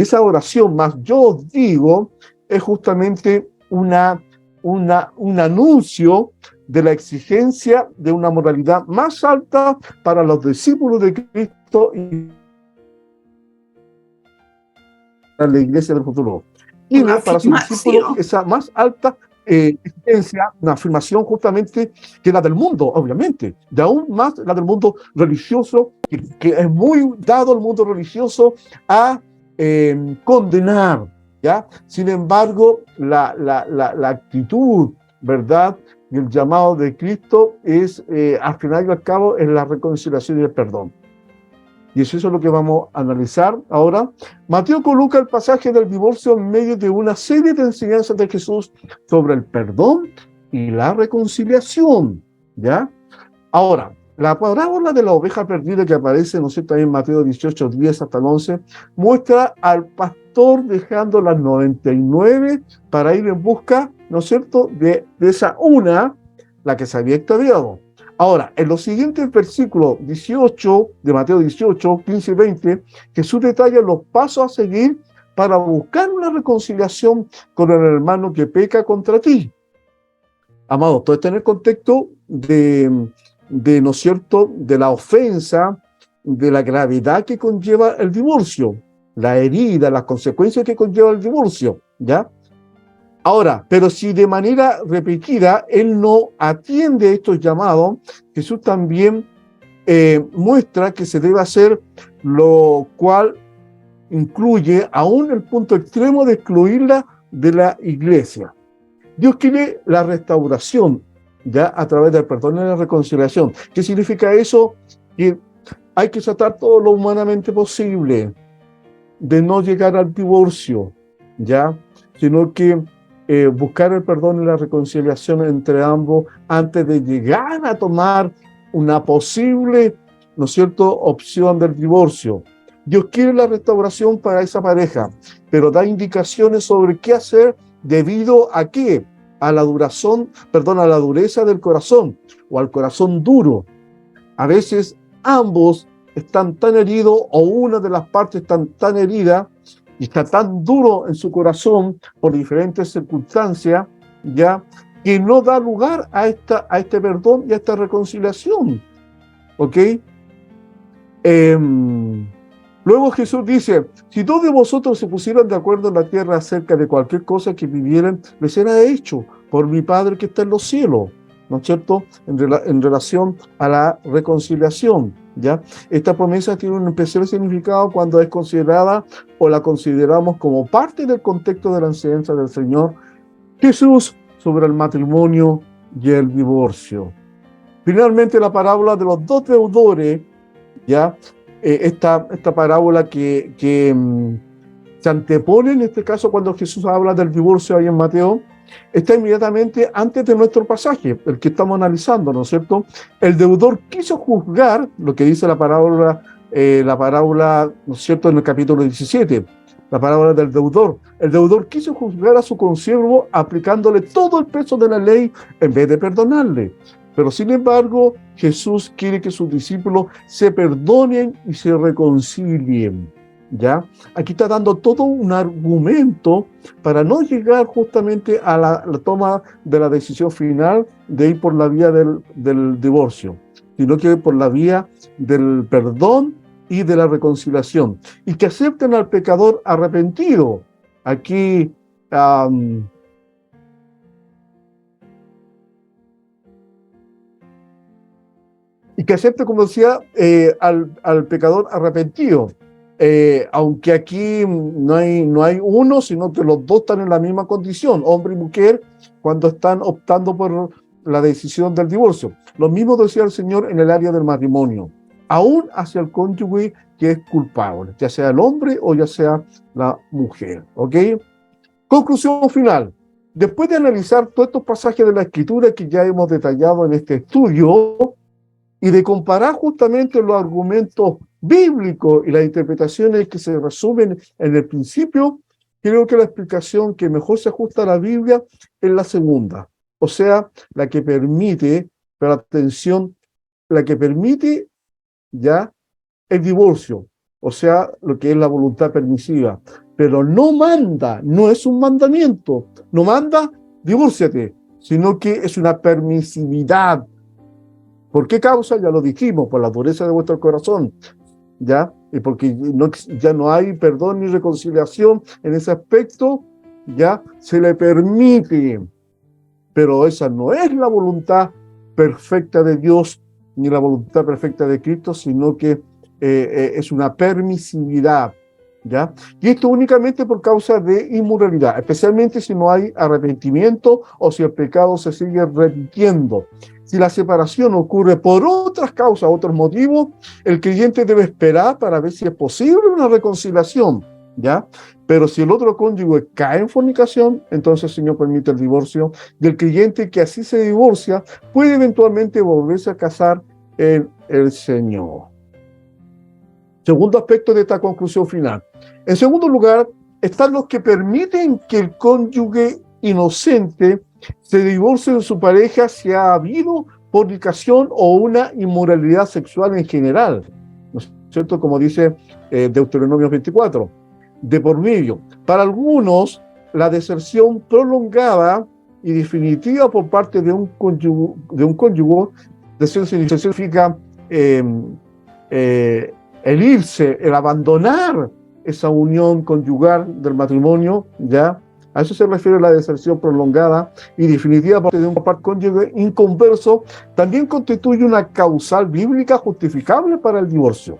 esa oración, más yo os digo, es justamente un anuncio de la exigencia de una moralidad más alta para los discípulos de Cristo y para la iglesia del futuro. Y para sus discípulos esa más alta exigencia, una afirmación justamente que la del mundo, obviamente, de aún más la del mundo religioso, que es muy dado el mundo religioso a condenar, ¿ya? Sin embargo, la actitud, ¿verdad?, y el llamado de Cristo es, al final y al cabo, es la reconciliación y el perdón. Y eso es lo que vamos a analizar ahora. Mateo coloca el pasaje del divorcio en medio de una serie de enseñanzas de Jesús sobre el perdón y la reconciliación, ¿ya? Ahora, la parábola de la oveja perdida que aparece, ¿no es cierto?, en Mateo 18:10 hasta el 11, muestra al pastor dejando las 99 para ir en busca, ¿no es cierto?, de esa una, la que se había extraviado. Ahora, en los siguientes versículos 18 de Mateo 18, 15 y 20, Jesús detalla los pasos a seguir para buscar una reconciliación con el hermano que peca contra ti. Amados, todo está en el contexto de, ¿no es cierto?, de la ofensa, de la gravedad que conlleva el divorcio, la herida, las consecuencias que conlleva el divorcio, ¿ya? Ahora, pero si de manera repetida él no atiende a estos llamados, Jesús también muestra que se debe hacer, lo cual incluye aún el punto extremo de excluirla de la iglesia. Dios quiere la restauración, ya a través del perdón y la reconciliación. ¿Qué significa eso? Que hay que tratar todo lo humanamente posible de no llegar al divorcio, ya, sino que buscar el perdón y la reconciliación entre ambos antes de llegar a tomar una posible, ¿no es cierto?, opción del divorcio. Dios quiere la restauración para esa pareja, pero da indicaciones sobre qué hacer debido a qué, a la a la dureza del corazón o al corazón duro. A veces ambos están tan heridos o una de las partes está tan herida y está tan duro en su corazón por diferentes circunstancias, ya, que no da lugar a este perdón y a esta reconciliación. ¿Ok? Luego Jesús dice, si dos de vosotros se pusieran de acuerdo en la tierra acerca de cualquier cosa que pidieran, les será hecho por mi Padre que está en los cielos, ¿no es cierto? En relación a la reconciliación, ¿ya? Esta promesa tiene un especial significado cuando es considerada o la consideramos como parte del contexto de la enseñanza del Señor Jesús sobre el matrimonio y el divorcio. Finalmente, la parábola de los dos deudores, ¿ya? Esta parábola que se antepone en este caso cuando Jesús habla del divorcio ahí en Mateo, está inmediatamente antes de nuestro pasaje, el que estamos analizando, ¿no es cierto? El deudor quiso juzgar, lo que dice la parábola, ¿no es cierto?, en el capítulo 17, la parábola del deudor. El deudor quiso juzgar a su consiervo aplicándole todo el peso de la ley en vez de perdonarle. Pero sin embargo, Jesús quiere que sus discípulos se perdonen y se reconcilien, ¿ya? Aquí está dando todo un argumento para no llegar justamente a la toma de la decisión final de ir por la vía del divorcio, sino que por la vía del perdón y de la reconciliación. Y que acepten al pecador arrepentido. Aquí y que acepte, como decía, al pecador arrepentido. Aunque aquí no hay uno, sino que los dos están en la misma condición, hombre y mujer, cuando están optando por la decisión del divorcio. Lo mismo decía el Señor en el área del matrimonio, aún hacia el cónyuge que es culpable, ya sea el hombre o ya sea la mujer. ¿Ok? Conclusión final. Después de analizar todos estos pasajes de la Escritura que ya hemos detallado en este estudio, y de comparar justamente los argumentos bíblicos y las interpretaciones que se resumen en el principio, creo que la explicación que mejor se ajusta a la Biblia es la segunda, o sea, la que permite, pero atención, la que permite ya el divorcio, o sea, lo que es la voluntad permisiva, pero no manda, no es un mandamiento, no manda, divórciate, sino que es una permisividad. ¿Por qué causa? Ya lo dijimos, por la dureza de vuestro corazón, ¿ya? Y porque ya no hay perdón ni reconciliación en ese aspecto, ya se le permite, pero esa no es la voluntad perfecta de Dios ni la voluntad perfecta de Cristo, sino que es una permisividad, ¿ya? Y esto únicamente por causa de inmoralidad, especialmente si no hay arrepentimiento o si el pecado se sigue repitiendo. Si la separación ocurre por otras causas, otros motivos, el creyente debe esperar para ver si es posible una reconciliación, ¿ya? Pero si el otro cónyuge cae en fornicación, entonces el Señor permite el divorcio, y el creyente que así se divorcia puede eventualmente volverse a casar en el Señor. Segundo aspecto de esta conclusión final. En segundo lugar, están los que permiten que el cónyuge inocente se divorcie de su pareja si ha habido fornicación o una inmoralidad sexual en general, ¿no es cierto? Como dice Deuteronomio 24, de por medio. Para algunos, la deserción prolongada y definitiva por parte de un cónyuge, deserción significa el irse, el abandonar esa unión conyugal del matrimonio, ¿ya? A eso se refiere la deserción prolongada y definitiva por parte de un cónyuge inconverso, también constituye una causal bíblica justificable para el divorcio.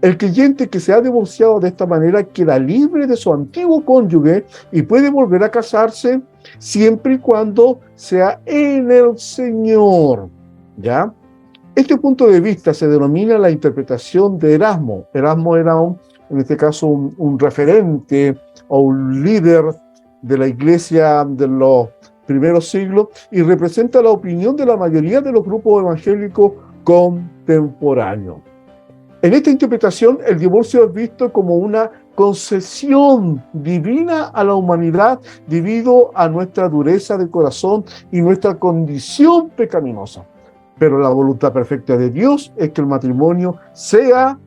El creyente que se ha divorciado de esta manera queda libre de su antiguo cónyuge y puede volver a casarse siempre y cuando sea en el Señor, ¿ya? Este punto de vista se denomina la interpretación de Erasmo. Erasmo era en este caso un referente o un líder de la iglesia de los primeros siglos y representa la opinión de la mayoría de los grupos evangélicos contemporáneos. En esta interpretación, el divorcio es visto como una concesión divina a la humanidad debido a nuestra dureza de corazón y nuestra condición pecaminosa. Pero la voluntad perfecta de Dios es que el matrimonio sea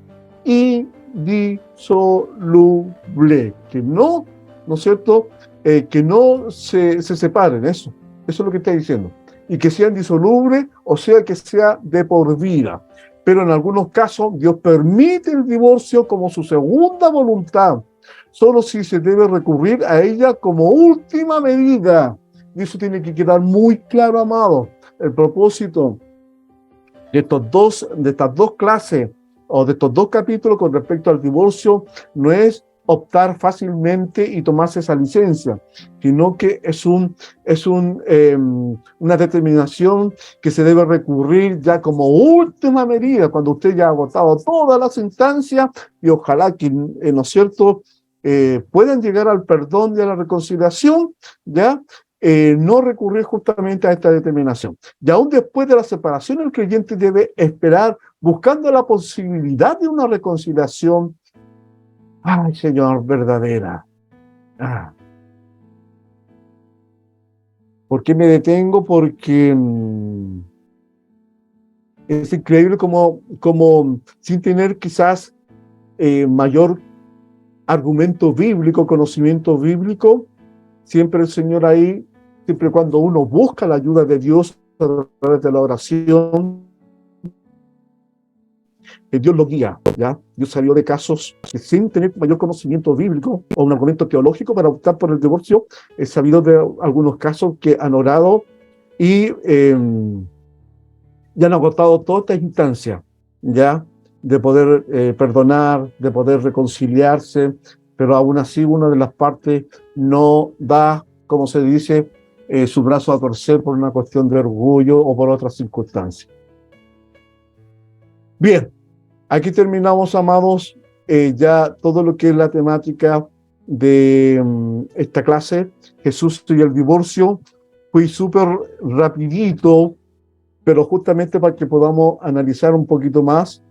indisoluble, que no, ¿no es cierto?, que no se separen, eso es lo que está diciendo, y que sea indisoluble, o sea, que sea de por vida. Pero en algunos casos Dios permite el divorcio como su segunda voluntad, solo si se debe recurrir a ella como última medida. Y eso tiene que quedar muy claro, amado. El propósito de estas dos clases o de estos dos capítulos con respecto al divorcio no es optar fácilmente y tomarse esa licencia, sino que es una determinación que se debe recurrir ya como última medida, cuando usted ya ha agotado todas las instancias, y ojalá que, ¿no es cierto?, puedan llegar al perdón y a la reconciliación, ¿ya? No recurrir justamente a esta determinación. Y aún después de la separación, el creyente debe esperar buscando la posibilidad de una reconciliación, ay, Señor, verdadera. ¿Por qué me detengo? Porque es increíble como sin tener quizás mayor argumento bíblico, conocimiento bíblico, siempre el Señor ahí, siempre cuando uno busca la ayuda de Dios a través de la oración, Dios lo guía, ¿ya? Dios salió de casos que sin tener mayor conocimiento bíblico o un argumento teológico para optar por el divorcio. He sabido de algunos casos que han orado y han agotado todas estas instancias, ¿ya? De poder perdonar, de poder reconciliarse, pero aún así una de las partes no da, como se dice, su brazo a torcer por una cuestión de orgullo o por otras circunstancias. Bien, aquí terminamos, amados, ya todo lo que es la temática de esta clase, Jesús y el divorcio. Fui súper rapidito, pero justamente para que podamos analizar un poquito más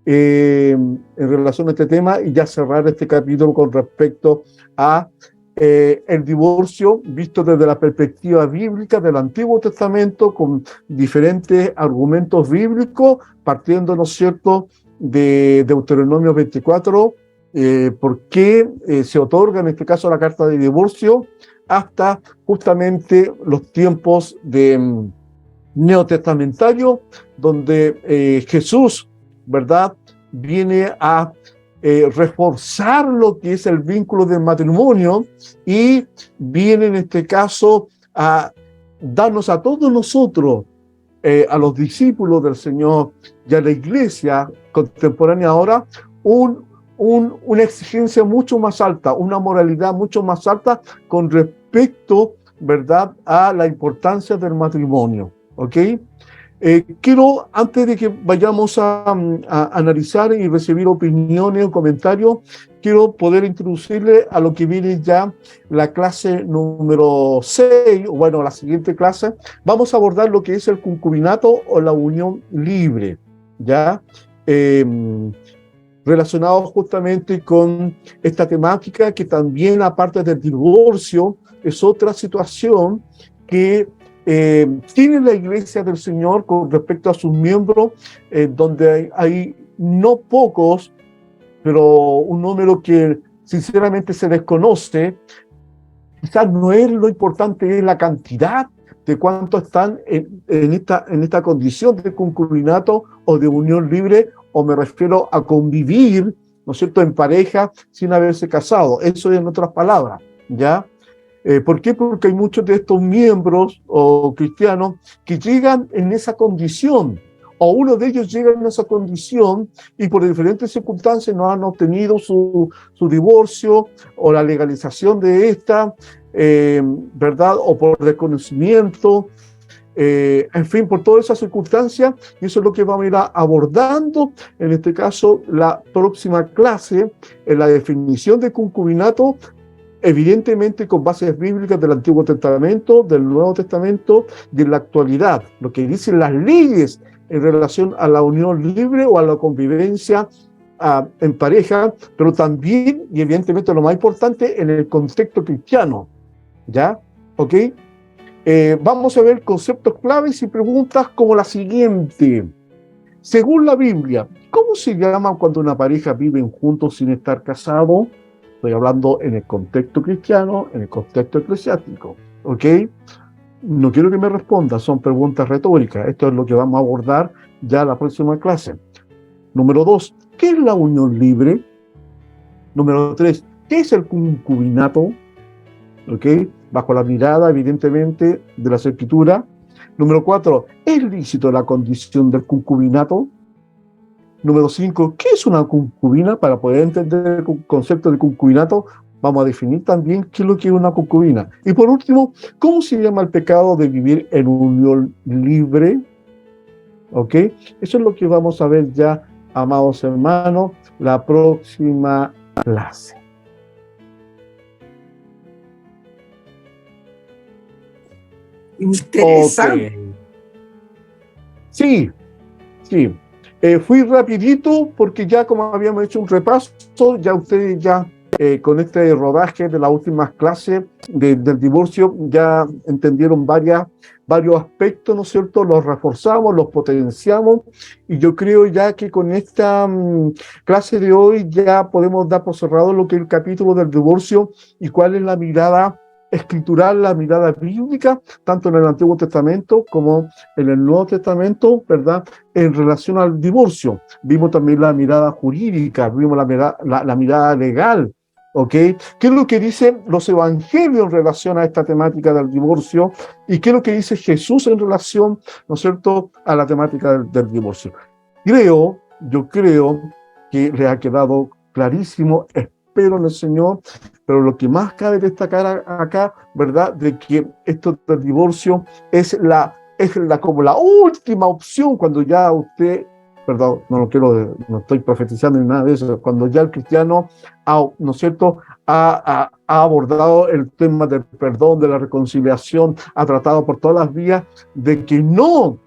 en relación a este tema y ya cerrar este capítulo con respecto a el divorcio visto desde la perspectiva bíblica del Antiguo Testamento, con diferentes argumentos bíblicos, partiendo, ¿no es cierto?, de Deuteronomio 24, por qué se otorga en este caso la carta de divorcio, hasta justamente los tiempos de neotestamentario, donde Jesús, ¿verdad?, viene a reforzar lo que es el vínculo del matrimonio y viene en este caso a darnos a todos nosotros, a los discípulos del Señor y a la iglesia contemporánea ahora, una exigencia mucho más alta, una moralidad mucho más alta con respecto, ¿verdad?, a la importancia del matrimonio. ¿Ok? Quiero, antes de que vayamos a analizar y recibir opiniones o comentarios, quiero poder introducirle a lo que viene ya la clase número 6, o bueno, la siguiente clase. Vamos a abordar lo que es el concubinato o la unión libre, ¿ya? Relacionado justamente con esta temática que también, aparte del divorcio, es otra situación que tiene la iglesia del Señor con respecto a sus miembros, donde hay no pocos, pero un número que sinceramente se desconoce. Quizás no es lo importante, es la cantidad de cuántos están en esta condición de concubinato o de unión libre, o me refiero a convivir, ¿no es cierto?, en pareja sin haberse casado. Eso es en otras palabras, ¿ya? ¿Por qué? Porque hay muchos de estos miembros o cristianos que llegan en esa condición, o uno de ellos llega en esa condición y por diferentes circunstancias no han obtenido su divorcio o la legalización de esta, ¿verdad? O por desconocimiento, en fin, por todas esas circunstancias, y eso es lo que vamos a ir abordando en este caso la próxima clase, en la definición de concubinato, evidentemente con bases bíblicas del Antiguo Testamento, del Nuevo Testamento, de la actualidad, lo que dicen las leyes en relación a la unión libre o a la convivencia en pareja, pero también, y evidentemente lo más importante, en el contexto cristiano, ¿ya? ¿Ok? Vamos a ver conceptos claves y preguntas como la siguiente. Según la Biblia, ¿cómo se llama cuando una pareja viven juntos sin estar casados? Estoy hablando en el contexto cristiano, en el contexto eclesiástico, ¿ok? No quiero que me responda, son preguntas retóricas. Esto es lo que vamos a abordar ya la próxima clase. Número 2, ¿qué es la unión libre? Número 3, ¿qué es el concubinato? ¿Ok? Bajo la mirada, evidentemente, de las Escrituras. Número 4, ¿es lícito la condición del concubinato? Número 5, ¿qué es una concubina? Para poder entender el concepto de concubinato, vamos a definir también qué es lo que es una concubina. Y por último, ¿cómo se llama el pecado de vivir en unión libre? ¿Ok? Eso es lo que vamos a ver ya, amados hermanos, la próxima clase. Interesante. Okay. Sí, sí. Fui rapidito porque ya como habíamos hecho un repaso, ya ustedes ya con este rodaje de las últimas clases del divorcio ya entendieron varios aspectos, ¿no es cierto? Los reforzamos, los potenciamos y yo creo ya que con esta clase de hoy ya podemos dar por cerrado lo que es el capítulo del divorcio y cuál es la mirada escritural, la mirada bíblica, tanto en el Antiguo Testamento como en el Nuevo Testamento, ¿verdad? En relación al divorcio. Vimos también la mirada jurídica, vimos la mirada legal, ¿ok? ¿Qué es lo que dicen los evangelios en relación a esta temática del divorcio? ¿Y qué es lo que dice Jesús en relación, ¿no es cierto?, a la temática del divorcio? Yo creo que le ha quedado clarísimo, espero en el Señor, pero lo que más cabe destacar acá, ¿verdad?, de que esto del divorcio es como la última opción cuando ya usted, perdón, no estoy profetizando ni nada de eso, cuando ya el cristiano, ¿no es cierto?, ha abordado el tema del perdón, de la reconciliación, ha tratado por todas las vías de que no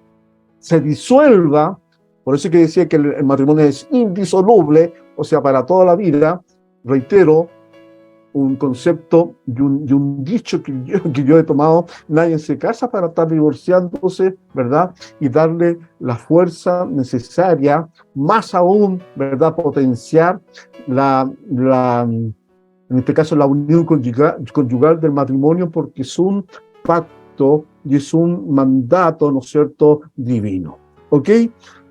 se disuelva. Por eso que decía que el matrimonio es indisoluble, o sea, para toda la vida. Reitero, un concepto y un dicho que yo he tomado: nadie se casa para estar divorciándose, ¿verdad? Y darle la fuerza necesaria, más aún, ¿verdad? Potenciar en este caso, la unión conyugal del matrimonio, porque es un pacto y es un mandato, ¿no es cierto?, divino. ¿Ok?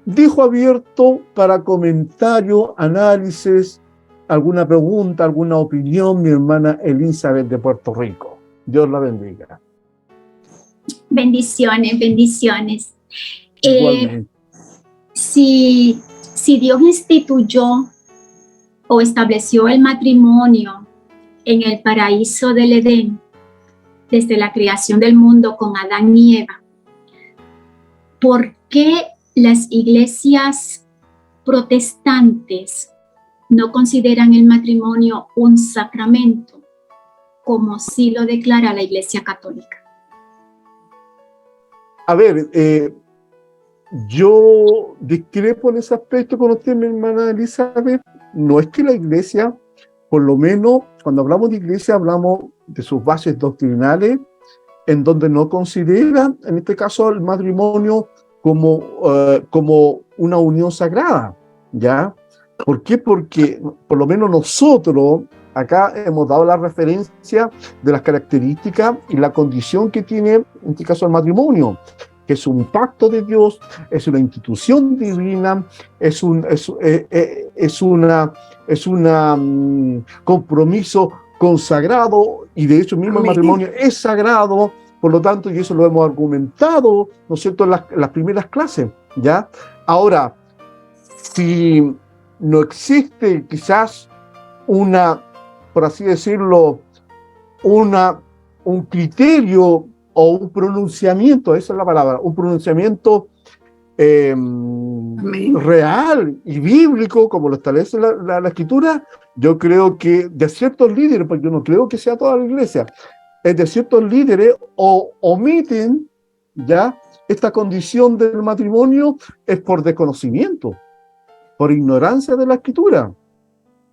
Dejo abierto para comentario, análisis, alguna pregunta, alguna opinión, mi hermana Elizabeth de Puerto Rico. Dios la bendiga. Bendiciones, bendiciones. Igualmente. Si Dios instituyó o estableció el matrimonio en el paraíso del Edén, desde la creación del mundo con Adán y Eva, ¿por qué las iglesias protestantes no consideran el matrimonio un sacramento, como sí lo declara la Iglesia Católica? A ver, yo discrepo en ese aspecto con usted, mi hermana Elizabeth. No es que la Iglesia, por lo menos cuando hablamos de Iglesia, hablamos de sus bases doctrinales, en donde no consideran, en este caso, el matrimonio como una unión sagrada, ¿ya? ¿Por qué? Porque por lo menos nosotros acá hemos dado la referencia de las características y la condición que tiene, en este caso, el matrimonio, que es un pacto de Dios, es una institución divina, es un compromiso consagrado, y de hecho mismo el matrimonio es sagrado. Por lo tanto, y eso lo hemos argumentado, ¿no es cierto?, en las primeras clases, ¿ya? Ahora, si no existe quizás por así decirlo, un criterio o un pronunciamiento, esa es la palabra, un pronunciamiento Amén. real y bíblico, como lo establece la Escritura, yo creo que de ciertos líderes, porque yo no creo que sea toda la iglesia, de ciertos líderes omiten ya esta condición del matrimonio es por desconocimiento, por ignorancia de la Escritura.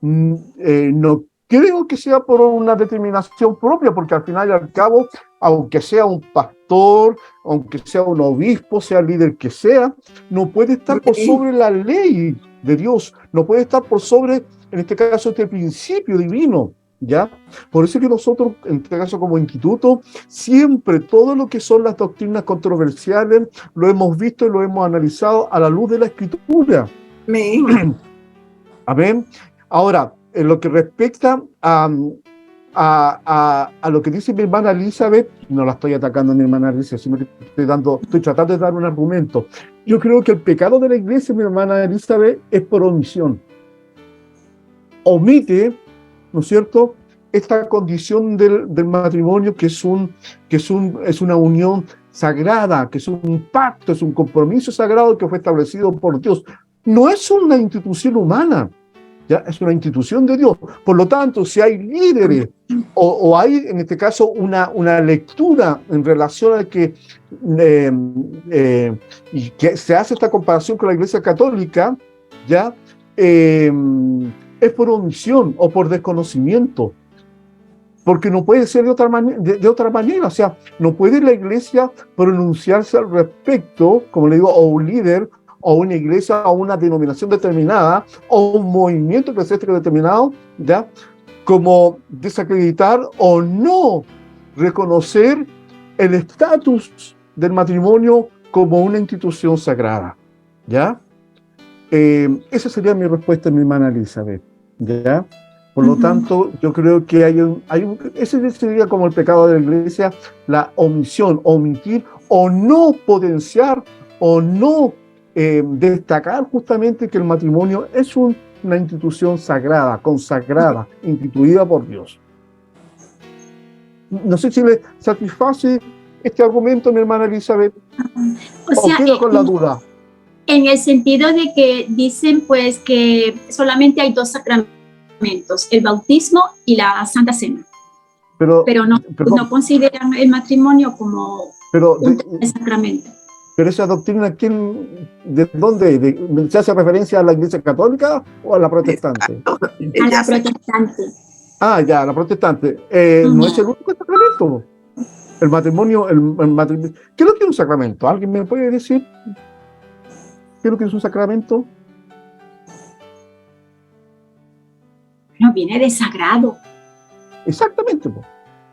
No creo que sea por una determinación propia, porque al final y al cabo, aunque sea un pastor, aunque sea un obispo, sea el líder que sea, no puede estar por sobre la ley de Dios, no puede estar por sobre, en este caso, este principio divino, ¿ya? Por eso que nosotros, en este caso como instituto, siempre todo lo que son las doctrinas controversiales lo hemos visto y lo hemos analizado a la luz de la Escritura. Amén. Amén. Ahora, en lo que respecta a lo que dice mi hermana Elizabeth, no la estoy atacando a mi hermana Elizabeth, sino que estoy tratando de dar un argumento. Yo creo que el pecado de la iglesia, mi hermana Elizabeth, es por omisión. Omite, ¿no es cierto?, esta condición del matrimonio que es una unión sagrada, que es un pacto, es un compromiso sagrado que fue establecido por Dios. No es una institución humana, ¿ya? Es una institución de Dios. Por lo tanto, si hay líderes o hay, en este caso, una lectura en relación a que, y que se hace esta comparación con la Iglesia Católica, ¿ya? Es por omisión o por desconocimiento. Porque no puede ser de otra manera. O sea, no puede la Iglesia pronunciarse al respecto, como le digo, o un líder, o una iglesia, o una denominación determinada, o un movimiento eclesiástico determinado, ¿ya? Como desacreditar o no reconocer el estatus del matrimonio como una institución sagrada, ¿ya? Esa sería mi respuesta, mi hermana Elizabeth, ¿ya? Por lo tanto, yo creo que ese sería como el pecado de la iglesia, la omisión, omitir o no potenciar o no destacar justamente que el matrimonio es una institución sagrada, consagrada, instituida por Dios. No sé si le satisface este argumento, mi hermana Elizabeth, o queda con la duda. En el sentido de que dicen pues que solamente hay dos sacramentos, el bautismo y la Santa Cena, pero no consideran el matrimonio como un sacramento. Pero esa doctrina, ¿de dónde? ¿Se hace referencia a la Iglesia Católica o a la protestante? A la protestante. Ah, ya, la protestante. No es el único sacramento. El matrimonio, ¿qué es lo que es un sacramento? ¿Alguien me puede decir qué es lo que es un sacramento? No, viene de sagrado. Exactamente.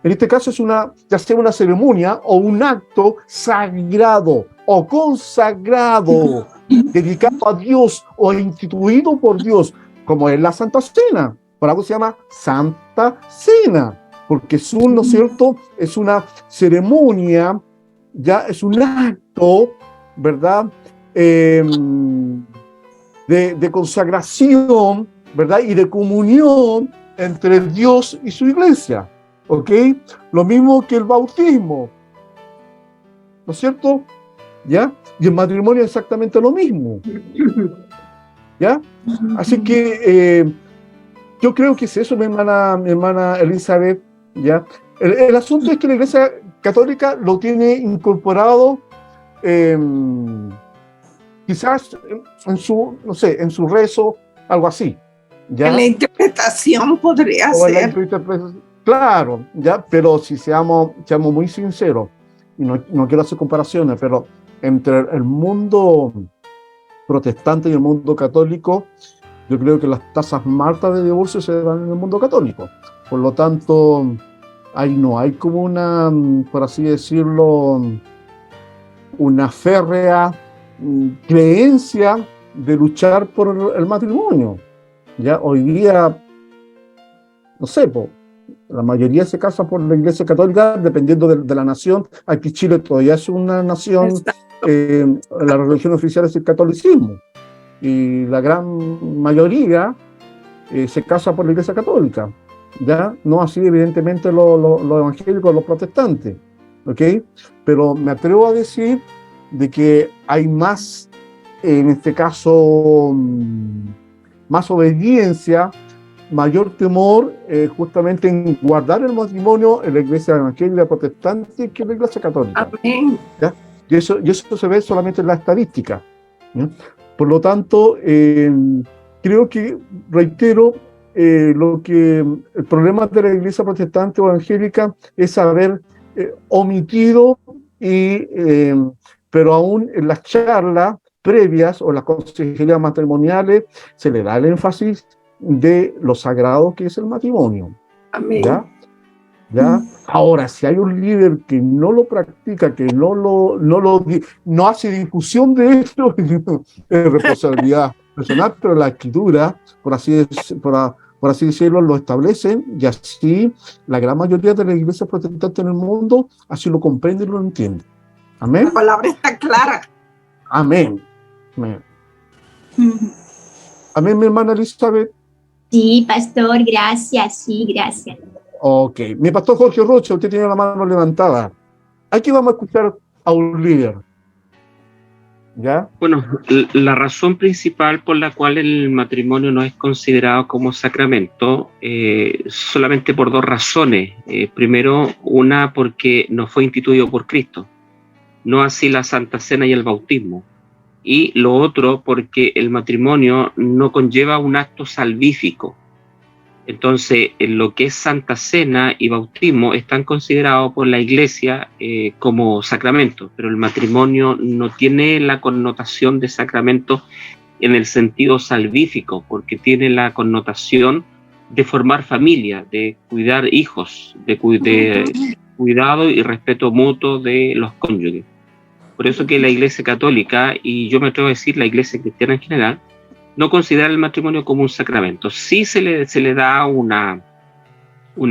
En este caso es ya sea una ceremonia o un acto sagrado o consagrado, dedicado a Dios o instituido por Dios, como es la Santa Cena. Por algo se llama Santa Cena, porque ¿no es cierto? Es una ceremonia, ya es un acto, ¿verdad? De consagración, ¿verdad? Y de comunión entre Dios y su iglesia. ¿Ok? Lo mismo que el bautismo, ¿no es cierto? ¿Ya? Y el matrimonio es exactamente lo mismo, ¿ya? Así que yo creo que es eso, mi hermana Elizabeth, ¿ya? El asunto es que la Iglesia Católica lo tiene incorporado quizás en su, no sé, en su rezo, algo así, ¿ya? En la interpretación podría ser. Claro, ya, pero si seamos muy sinceros, y no quiero hacer comparaciones, pero entre el mundo protestante y el mundo católico, yo creo que las tasas más altas de divorcio se dan en el mundo católico. Por lo tanto, ahí no hay como una, por así decirlo, una férrea creencia de luchar por el matrimonio. Ya hoy día, no sé, la mayoría se casa por la Iglesia Católica, dependiendo de la nación. Aquí Chile todavía es una nación, la religión oficial es el catolicismo, y la gran mayoría se casa por la Iglesia Católica, ¿ya? No así evidentemente los evangélicos, los protestantes, ¿ok? Pero me atrevo a decir de que hay más en este caso, más obediencia, mayor temor justamente en guardar el matrimonio en la iglesia evangélica protestante que en la iglesia católica. Amén. ¿Ya? Y eso se ve solamente en la estadística, ¿ya? Por lo tanto, creo que, reitero, el problema de la iglesia protestante o evangélica es haber omitido, pero aún en las charlas previas o las consejerías matrimoniales se le da el énfasis de lo sagrado que es el matrimonio. Amén. ¿Ya? ¿Ya? Ahora, si hay un líder que no lo practica, que no hace difusión de esto, es responsabilidad personal, pero la escritura, por así decirlo, lo establecen, y así la gran mayoría de las iglesias protestantes en el mundo así lo comprenden y lo entienden. Amén. La palabra está clara. Amén. Amén. Amén, mi hermana Elizabeth. Sí, pastor, gracias, sí, gracias. Ok. Mi pastor Jorge Rocha, usted tiene la mano levantada. Aquí vamos a escuchar a un líder. ¿Ya? Bueno, la razón principal por la cual el matrimonio no es considerado como sacramento, solamente por dos razones. Primero, una porque no fue instituido por Cristo, no así la Santa Cena y el bautismo. Y lo otro, porque el matrimonio no conlleva un acto salvífico. Entonces, en lo que es Santa Cena y bautismo están considerados por la Iglesia como sacramentos, pero el matrimonio no tiene la connotación de sacramento en el sentido salvífico, porque tiene la connotación de formar familia, de cuidar hijos, de cuidado y respeto mutuo de los cónyuges. Por eso que la Iglesia Católica, y yo me atrevo a decir la Iglesia Cristiana en general, no considera el matrimonio como un sacramento. Sí se le da un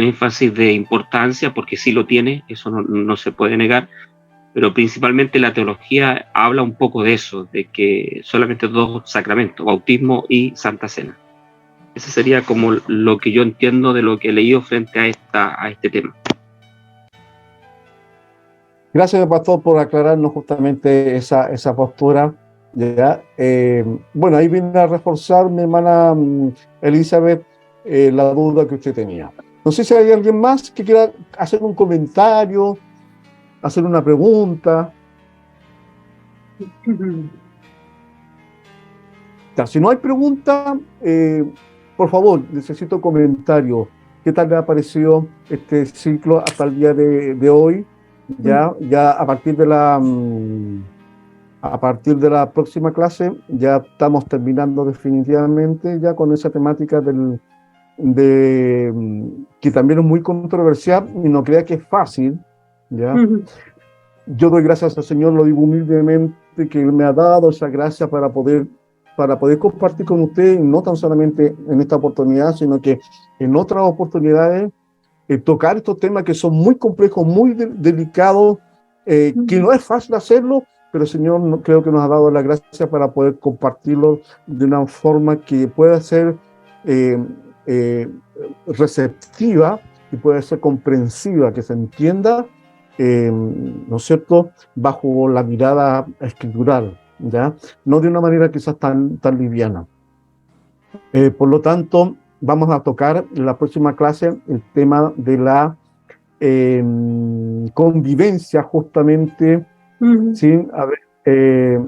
énfasis de importancia, porque sí lo tiene, eso no se puede negar, pero principalmente la teología habla un poco de eso, de que solamente dos sacramentos, bautismo y Santa Cena. Ese sería como lo que yo entiendo de lo que he leído frente a este tema. Gracias, pastor, por aclararnos justamente esa postura. ¿Ya? Bueno, ahí viene a reforzar mi hermana Elizabeth la duda que usted tenía. No sé si hay alguien más que quiera hacer un comentario, hacer una pregunta. Ya, si no hay pregunta, por favor, necesito comentario. ¿Qué tal le ha parecido este ciclo hasta el día de hoy? Ya a partir de la próxima clase ya estamos terminando definitivamente ya con esa temática que también es muy controversial y no crea que es fácil, ¿ya? Yo doy gracias al Señor, lo digo humildemente, que Él me ha dado esa gracia para poder compartir con usted, no tan solamente en esta oportunidad, sino que en otras oportunidades, tocar estos temas que son muy complejos, muy delicados, que no es fácil hacerlo, pero el Señor creo que nos ha dado la gracia para poder compartirlo de una forma que pueda ser receptiva y pueda ser comprensiva, que se entienda, ¿no es cierto?, bajo la mirada escritural, ¿ya? No de una manera quizás tan liviana. Por lo tanto, vamos a tocar en la próxima clase el tema de la convivencia justamente sin haber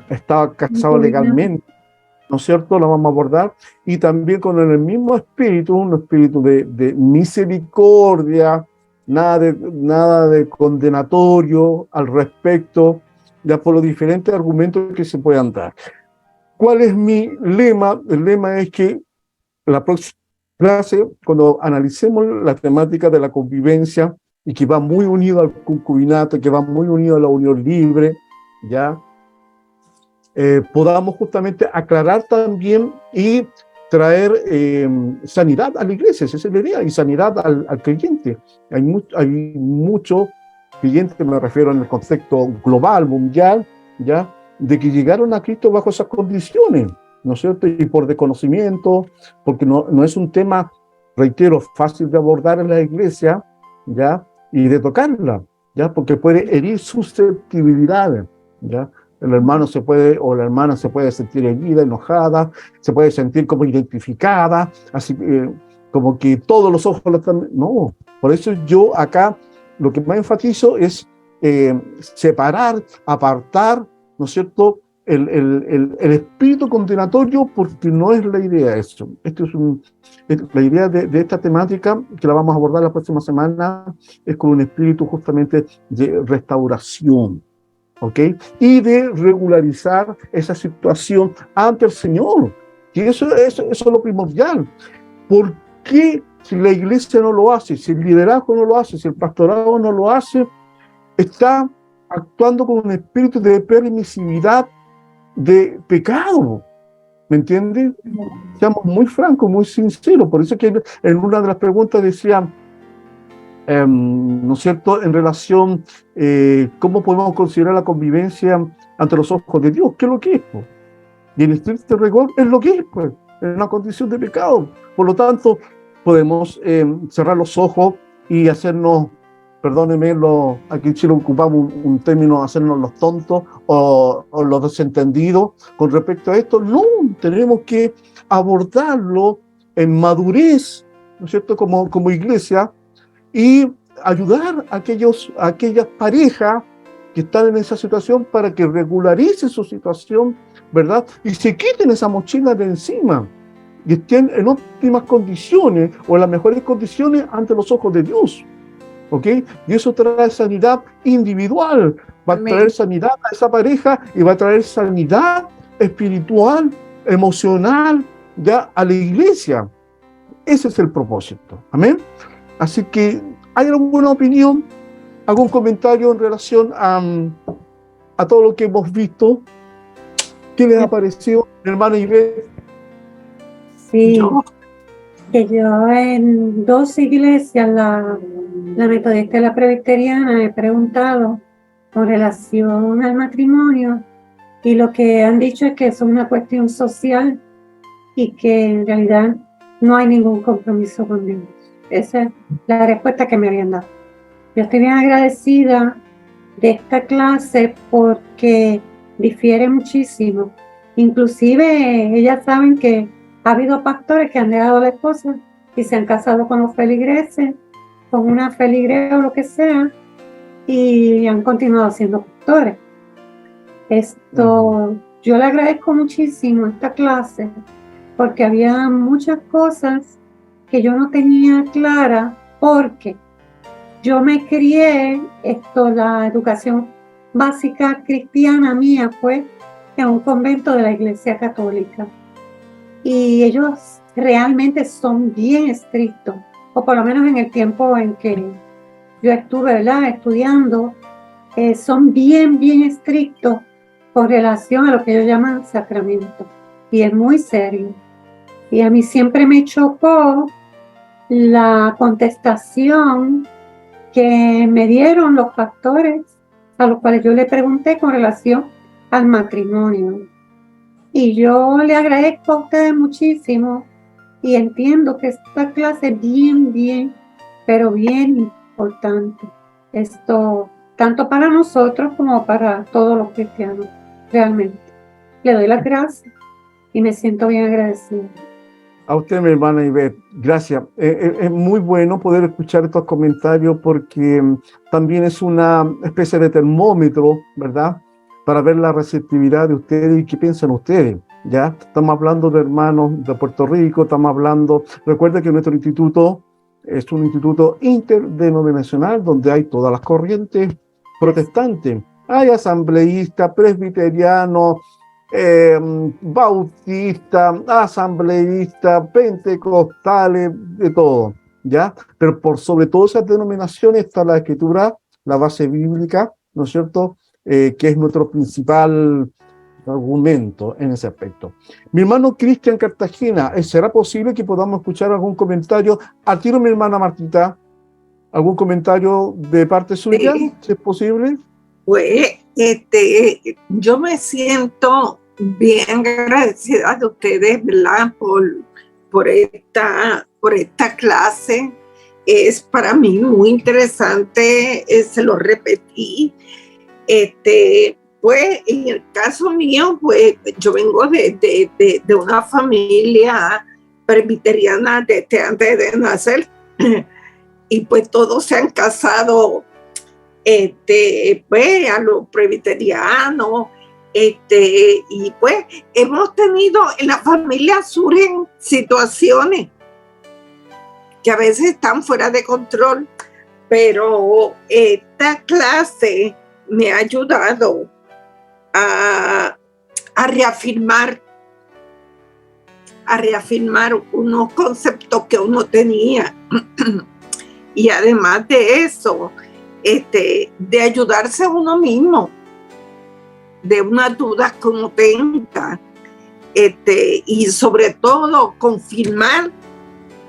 estado casado legalmente, ¿no es cierto? Lo vamos a abordar, y también con el mismo espíritu, un espíritu de misericordia, nada de condenatorio al respecto, ya por los diferentes argumentos que se puedan dar. ¿Cuál es mi lema? El lema es que la próxima clase, cuando analicemos la temática de la convivencia, y que va muy unido al concubinato, que va muy unido a la unión libre, ¿ya? Podamos justamente aclarar también y traer sanidad a la iglesia, esa es la idea, y sanidad al creyente. Hay muchos creyentes, me refiero en el contexto global, mundial, ¿ya?, de que llegaron a Cristo bajo esas condiciones, ¿no es cierto? Y por desconocimiento, porque no es un tema, reitero, fácil de abordar en la iglesia, ¿ya?, y de tocarla, ¿ya?, porque puede herir susceptibilidades, ¿ya? El hermano se puede, o la hermana se puede sentir herida, enojada, se puede sentir como identificada, así como que todos los ojos la están... No, por eso yo acá lo que más enfatizo es separar, apartar, ¿no es cierto?, el espíritu condenatorio, porque no es la idea eso. La idea de esta temática, que la vamos a abordar la próxima semana, es con un espíritu justamente de restauración, ¿ok? Y de regularizar esa situación ante el Señor. Y eso es lo primordial. ¿Por qué si la iglesia no lo hace, si el liderazgo no lo hace, si el pastorado no lo hace, está actuando con un espíritu de permisividad, de pecado? ¿Me entiendes? Seamos muy francos, muy sinceros. Por eso que en una de las preguntas decían, ¿no es cierto?, en relación, ¿cómo podemos considerar la convivencia ante los ojos de Dios? ¿Qué es lo que es? Pues? Y en estricto rigor es lo que es, pues, en una condición de pecado. Por lo tanto, podemos cerrar los ojos y hacernos, perdónenme, aquí en Chile ocupamos un término, hacernos los tontos o los desentendidos con respecto a esto. No, tenemos que abordarlo en madurez, ¿no es cierto?, como iglesia, y ayudar a aquellas parejas que están en esa situación para que regularicen su situación, ¿verdad? Y se quiten esa mochila de encima y estén en óptimas condiciones o en las mejores condiciones ante los ojos de Dios, ¿ok? Y eso trae sanidad individual, va a traer sanidad a esa pareja y va a traer sanidad espiritual, emocional, ya a la iglesia. Ese es el propósito, amén. Así que, ¿hay alguna opinión, algún comentario en relación a todo lo que hemos visto? ¿Qué les ha parecido, hermana Ivette? Sí, que yo en 2 iglesias, la metodista y la presbiteriana, he preguntado con relación al matrimonio, y lo que han dicho es que es una cuestión social y que en realidad no hay ningún compromiso con Dios. Esa es la respuesta que me habían dado. Yo estoy bien agradecida de esta clase porque difiere muchísimo. Inclusive ellas saben que ha habido pastores que han dejado a la esposa y se han casado con los feligreses, con una feligre o lo que sea, y han continuado siendo pastores. Yo le agradezco muchísimo esta clase porque había muchas cosas que yo no tenía clara, porque yo me crié, la educación básica cristiana mía fue en un convento de la Iglesia Católica. Y ellos realmente son bien estrictos, o por lo menos en el tiempo en que yo estuve, ¿verdad?, estudiando, son bien estrictos con relación a lo que ellos llaman sacramento. Y es muy serio. Y a mí siempre me chocó la contestación que me dieron los pastores a los cuales yo le pregunté con relación al matrimonio. Y yo le agradezco a ustedes muchísimo y entiendo que esta clase es bien, pero bien importante. Tanto para nosotros como para todos los cristianos, realmente. Le doy las gracias y me siento bien agradecida. A usted, mi hermana Ivette, gracias. Es muy bueno poder escuchar estos comentarios porque también es una especie de termómetro, ¿verdad?, para ver la receptividad de ustedes y qué piensan ustedes, ¿ya? Estamos hablando de hermanos de Puerto Rico, estamos hablando... Recuerda que nuestro instituto es un instituto interdenominacional donde hay todas las corrientes protestantes. Hay asambleístas, presbiterianos, bautistas, asambleístas, pentecostales, de todo, ¿ya? Pero por sobre todas esas denominaciones está la Escritura, la base bíblica, ¿no es cierto?, que es nuestro principal argumento en ese aspecto. Mi hermano Cristian Cartagena, ¿será posible que podamos escuchar algún comentario? Al tiro, mi hermana Martita, ¿algún comentario de parte suya, si es posible? Pues, yo me siento bien agradecida de ustedes, ¿verdad?, por esta clase. Es para mí muy interesante, se lo repetí, Pues en el caso mío, pues yo vengo de una familia presbiteriana desde antes de nacer y pues todos se han casado pues a los presbiterianos, y pues hemos tenido en la familia surgen situaciones que a veces están fuera de control, pero esta clase me ha ayudado a reafirmar unos conceptos que uno tenía y además de eso, de ayudarse a uno mismo de unas dudas que uno tenga, y sobre todo confirmar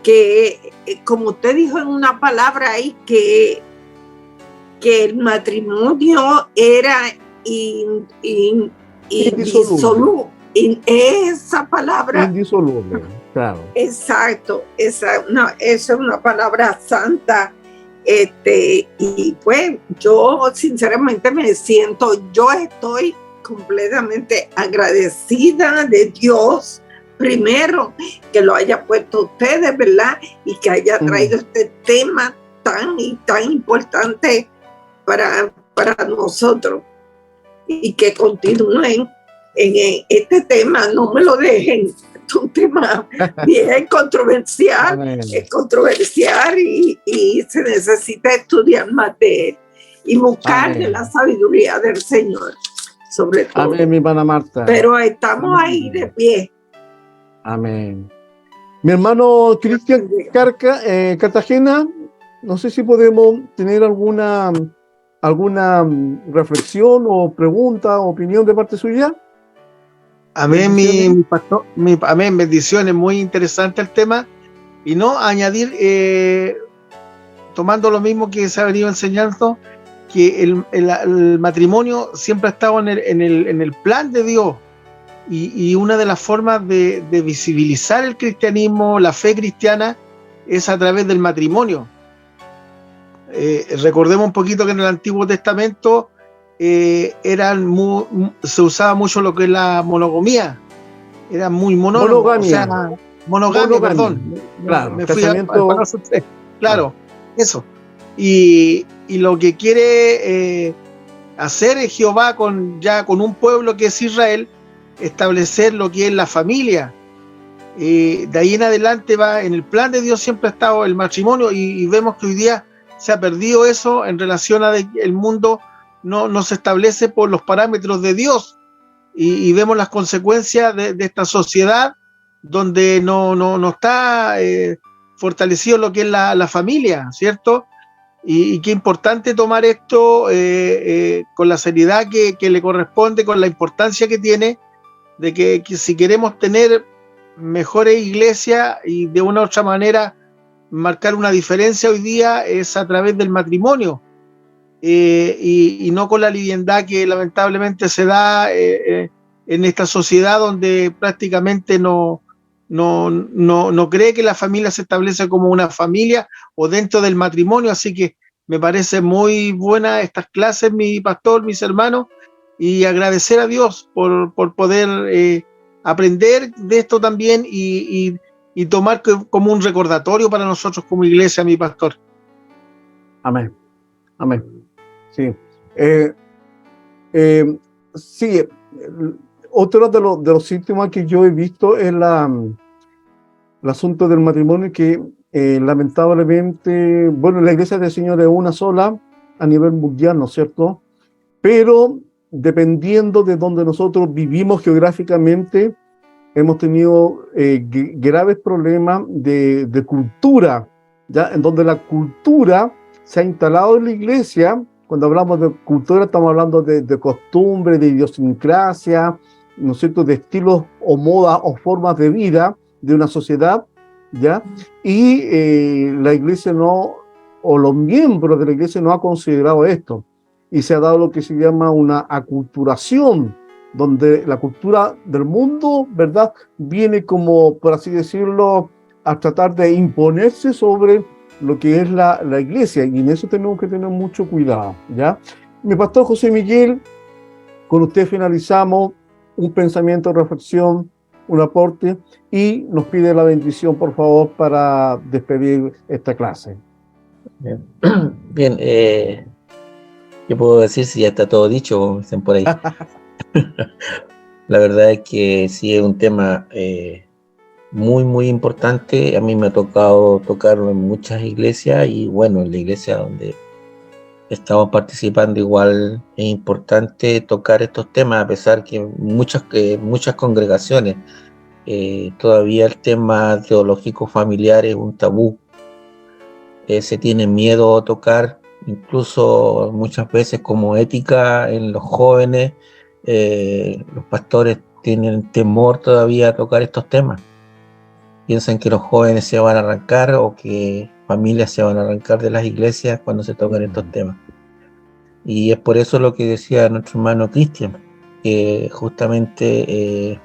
que, como usted dijo en una palabra ahí, que el matrimonio era indisoluble. Esa palabra. Indisoluble, claro. Exacto, esa es una palabra santa. Y pues yo sinceramente yo estoy completamente agradecida de Dios, primero, que lo haya puesto ustedes, ¿verdad? Y que haya traído este tema tan importante para nosotros, y que continúen en este tema, no me lo dejen. Es un tema bien controversial, es controversial y se necesita estudiar más de él y buscar de la sabiduría del Señor, sobre todo. Amén, mi hermana Marta. Pero estamos ahí de pie. Amén. Mi hermano Cristian Cartagena, no sé si podemos tener alguna reflexión o pregunta o opinión de parte suya. Amén, mi pastor, amén, bendiciones, muy interesante el tema. Y no añadir, tomando lo mismo que se ha venido enseñando, que el matrimonio siempre ha estado en el plan de Dios. Y una de las formas de visibilizar el cristianismo, la fe cristiana, es a través del matrimonio. Recordemos un poquito que en el Antiguo Testamento se usaba mucho lo que es la monogamia, era muy monogamia, perdón, claro, me fui claro, eso, y lo que quiere hacer es Jehová con un pueblo que es Israel, establecer lo que es la familia. De ahí en adelante en el plan de Dios siempre ha estado el matrimonio, y vemos que hoy día se ha perdido eso en relación a el mundo no se establece por los parámetros de Dios, y vemos las consecuencias de esta sociedad donde no está fortalecido lo que es la familia, ¿cierto? Y qué importante tomar esto con la seriedad que le corresponde, con la importancia que tiene, de que si queremos tener mejores iglesias y de una u otra manera marcar una diferencia hoy día, es a través del matrimonio. Y no con la liviandad que lamentablemente se da en esta sociedad donde prácticamente no cree que la familia se establece como una familia o dentro del matrimonio. Así que me parece muy buena estas clases, mi pastor, mis hermanos, y agradecer a Dios por poder aprender de esto también y tomar como un recordatorio para nosotros como iglesia, mi pastor. Amén. Amén. Sí. Sí, otro de los síntomas que yo he visto es el asunto del matrimonio, que lamentablemente, bueno, la iglesia del Señor es una sola a nivel mundial, ¿no es cierto? Pero dependiendo de donde nosotros vivimos geográficamente, hemos tenido graves problemas de cultura, ¿ya? En donde la cultura se ha instalado en la iglesia. Cuando hablamos de cultura, estamos hablando de costumbre, de idiosincrasia, ¿no es cierto?, de estilos o modas o formas de vida de una sociedad, ¿ya? Y la iglesia o los miembros de la iglesia no ha considerado esto, y se ha dado lo que se llama una aculturación, donde la cultura del mundo, ¿verdad?, viene como, por así decirlo, a tratar de imponerse sobre lo que es la iglesia, y en eso tenemos que tener mucho cuidado, ¿ya? Mi pastor José Miguel, Con usted finalizamos. Un pensamiento, reflexión, un aporte, y nos pide la bendición, por favor, para despedir esta clase. Bien, bien, ¿qué puedo decir si ya está todo dicho, como dicen por ahí? La verdad es que sí es un tema muy, muy importante. A mí me ha tocado tocarlo en muchas iglesias y bueno, en la iglesia donde estamos participando igual es importante tocar estos temas, a pesar que muchas congregaciones todavía el tema teológico familiar es un tabú. Se tiene miedo a tocar, incluso muchas veces como ética en los jóvenes, los pastores tienen temor todavía a tocar estos temas. Piensan que los jóvenes se van a arrancar o que familias se van a arrancar de las iglesias cuando se tocan estos temas. Y es por eso lo que decía nuestro hermano Cristian, que justamente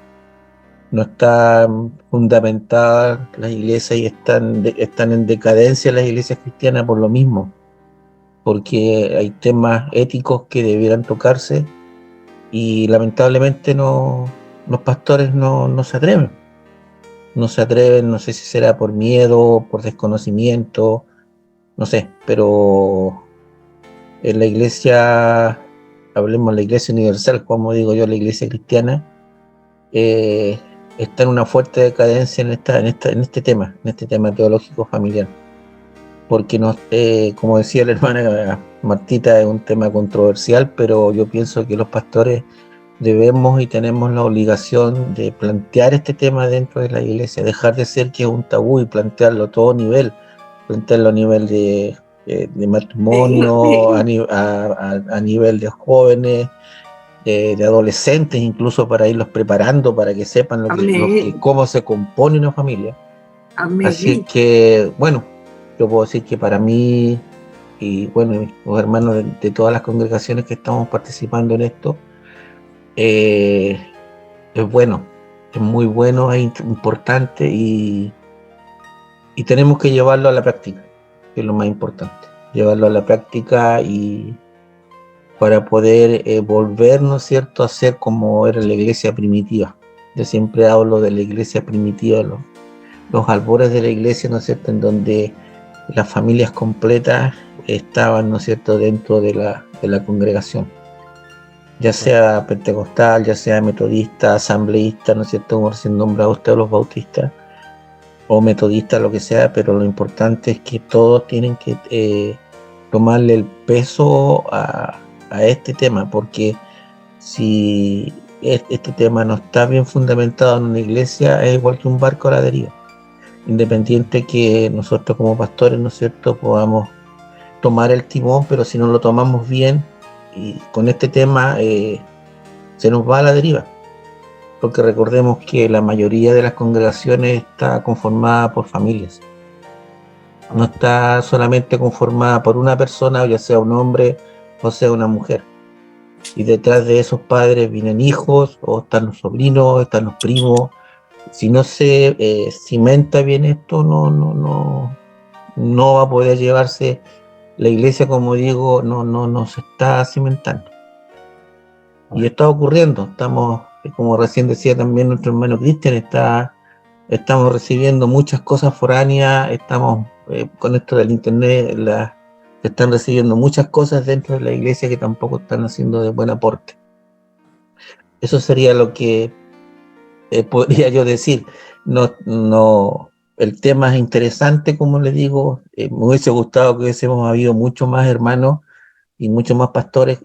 no están fundamentadas las iglesias y están en decadencia las iglesias cristianas por lo mismo, porque hay temas éticos que debieran tocarse y lamentablemente los pastores no se atreven. No se atreven, no sé si será por miedo, por desconocimiento, no sé, pero en la iglesia, hablemos de la iglesia universal, como digo yo, la iglesia cristiana, está en una fuerte decadencia en este tema teológico familiar, porque como decía la hermana Martita, es un tema controversial, pero yo pienso que los pastores debemos y tenemos la obligación de plantear este tema dentro de la iglesia, dejar de ser que es un tabú y plantearlo a todo nivel, plantearlo a nivel de matrimonio, a nivel de jóvenes, de adolescentes, incluso para irlos preparando para que sepan cómo se compone una familia. Amén. Así que, bueno, yo puedo decir que para mí y bueno, los hermanos de todas las congregaciones que estamos participando en esto, es bueno, es muy bueno, es importante y tenemos que llevarlo a la práctica, que es lo más importante, llevarlo a la práctica y para poder volver, ¿no es cierto?, a ser como era la iglesia primitiva. Yo siempre hablo de la iglesia primitiva, los albores de la iglesia, ¿no es cierto?, en donde las familias completas estaban, ¿no es cierto?, dentro de la congregación, ya sea pentecostal, ya sea metodista, asambleísta, ¿no es cierto?, como recién nombrado usted, los bautistas, o metodistas, lo que sea, pero lo importante es que todos tienen que tomarle el peso a este tema, porque si este tema no está bien fundamentado en una iglesia, es igual que un barco a la deriva, independiente que nosotros como pastores, ¿no es cierto?, podamos tomar el timón, pero si no lo tomamos bien, y con este tema se nos va a la deriva, porque recordemos que la mayoría de las congregaciones está conformada por familias, no está solamente conformada por una persona, ya sea un hombre o sea una mujer, y detrás de esos padres vienen hijos, o están los sobrinos, están los primos. Si no se cimenta bien esto, no va a poder llevarse la iglesia, como digo, no se está cimentando. Y está ocurriendo, estamos, como recién decía también nuestro hermano Cristian, estamos recibiendo muchas cosas foráneas, estamos con esto del internet, están recibiendo muchas cosas dentro de la iglesia que tampoco están haciendo de buen aporte. Eso sería lo que podría yo decir. El tema es interesante, como les digo, me hubiese gustado que hubiésemos habido mucho más hermanos y muchos más pastores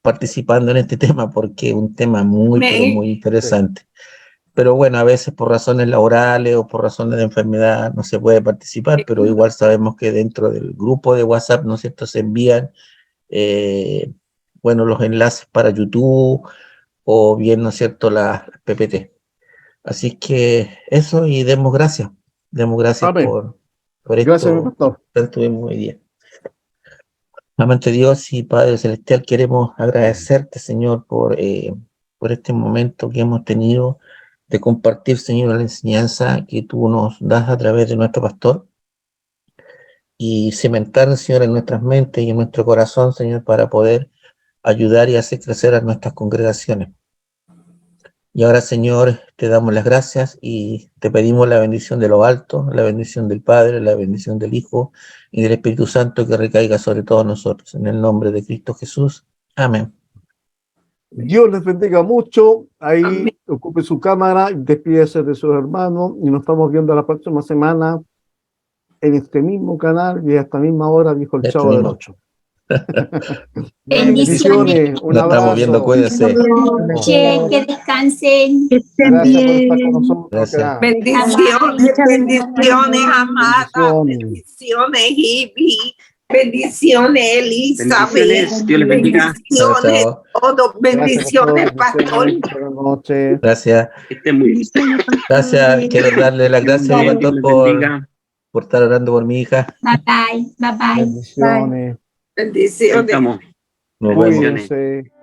participando en este tema, porque es un tema muy, pero muy interesante. Pero bueno, a veces por razones laborales o por razones de enfermedad no se puede participar, pero igual sabemos que dentro del grupo de WhatsApp, ¿no es cierto?, se envían los enlaces para YouTube o bien, ¿no es cierto?, las PPT. Así que eso, y demos gracias por Gracias, esto mi pastor. que estuvimos hoy día. Amante Dios y Padre Celestial, queremos agradecerte, Señor, por este momento que hemos tenido de compartir, Señor, la enseñanza que tú nos das a través de nuestro pastor y cimentar, Señor, en nuestras mentes y en nuestro corazón, Señor, para poder ayudar y hacer crecer a nuestras congregaciones. Y ahora, Señor, te damos las gracias y te pedimos la bendición de lo alto, la bendición del Padre, la bendición del Hijo y del Espíritu Santo que recaiga sobre todos nosotros. En el nombre de Cristo Jesús. Amén. Dios les bendiga mucho. Ahí Amén. ocupe su cámara, despídese de sus hermanos y nos estamos viendo la próxima semana en este mismo canal y a esta misma hora, dijo el Este Chavo del mismo. 8. Bendiciones. Bendiciones, un Nos estamos viendo, abrazo. cuídense. Que descansen. Que estén Gracias por estar bien. con nosotros. Gracias. Crack. Bendiciones, bendiciones, amada, Bendiciones. bendiciones, Ivy, bendiciones, Elizabeth, Bendiciones, Dios les bendiga. Chao, bendiciones, chao. todo, bendiciones, pastor. Buenas noches. Gracias. Que estén muy bien. Gracias. Quiero darle las gracias, Dios pastor, les por bendiga. estar orando por mi hija. Bye bye. Bye bye. Bendiciones. Bendiciones. Estamos. Nos vemos. Cuídense.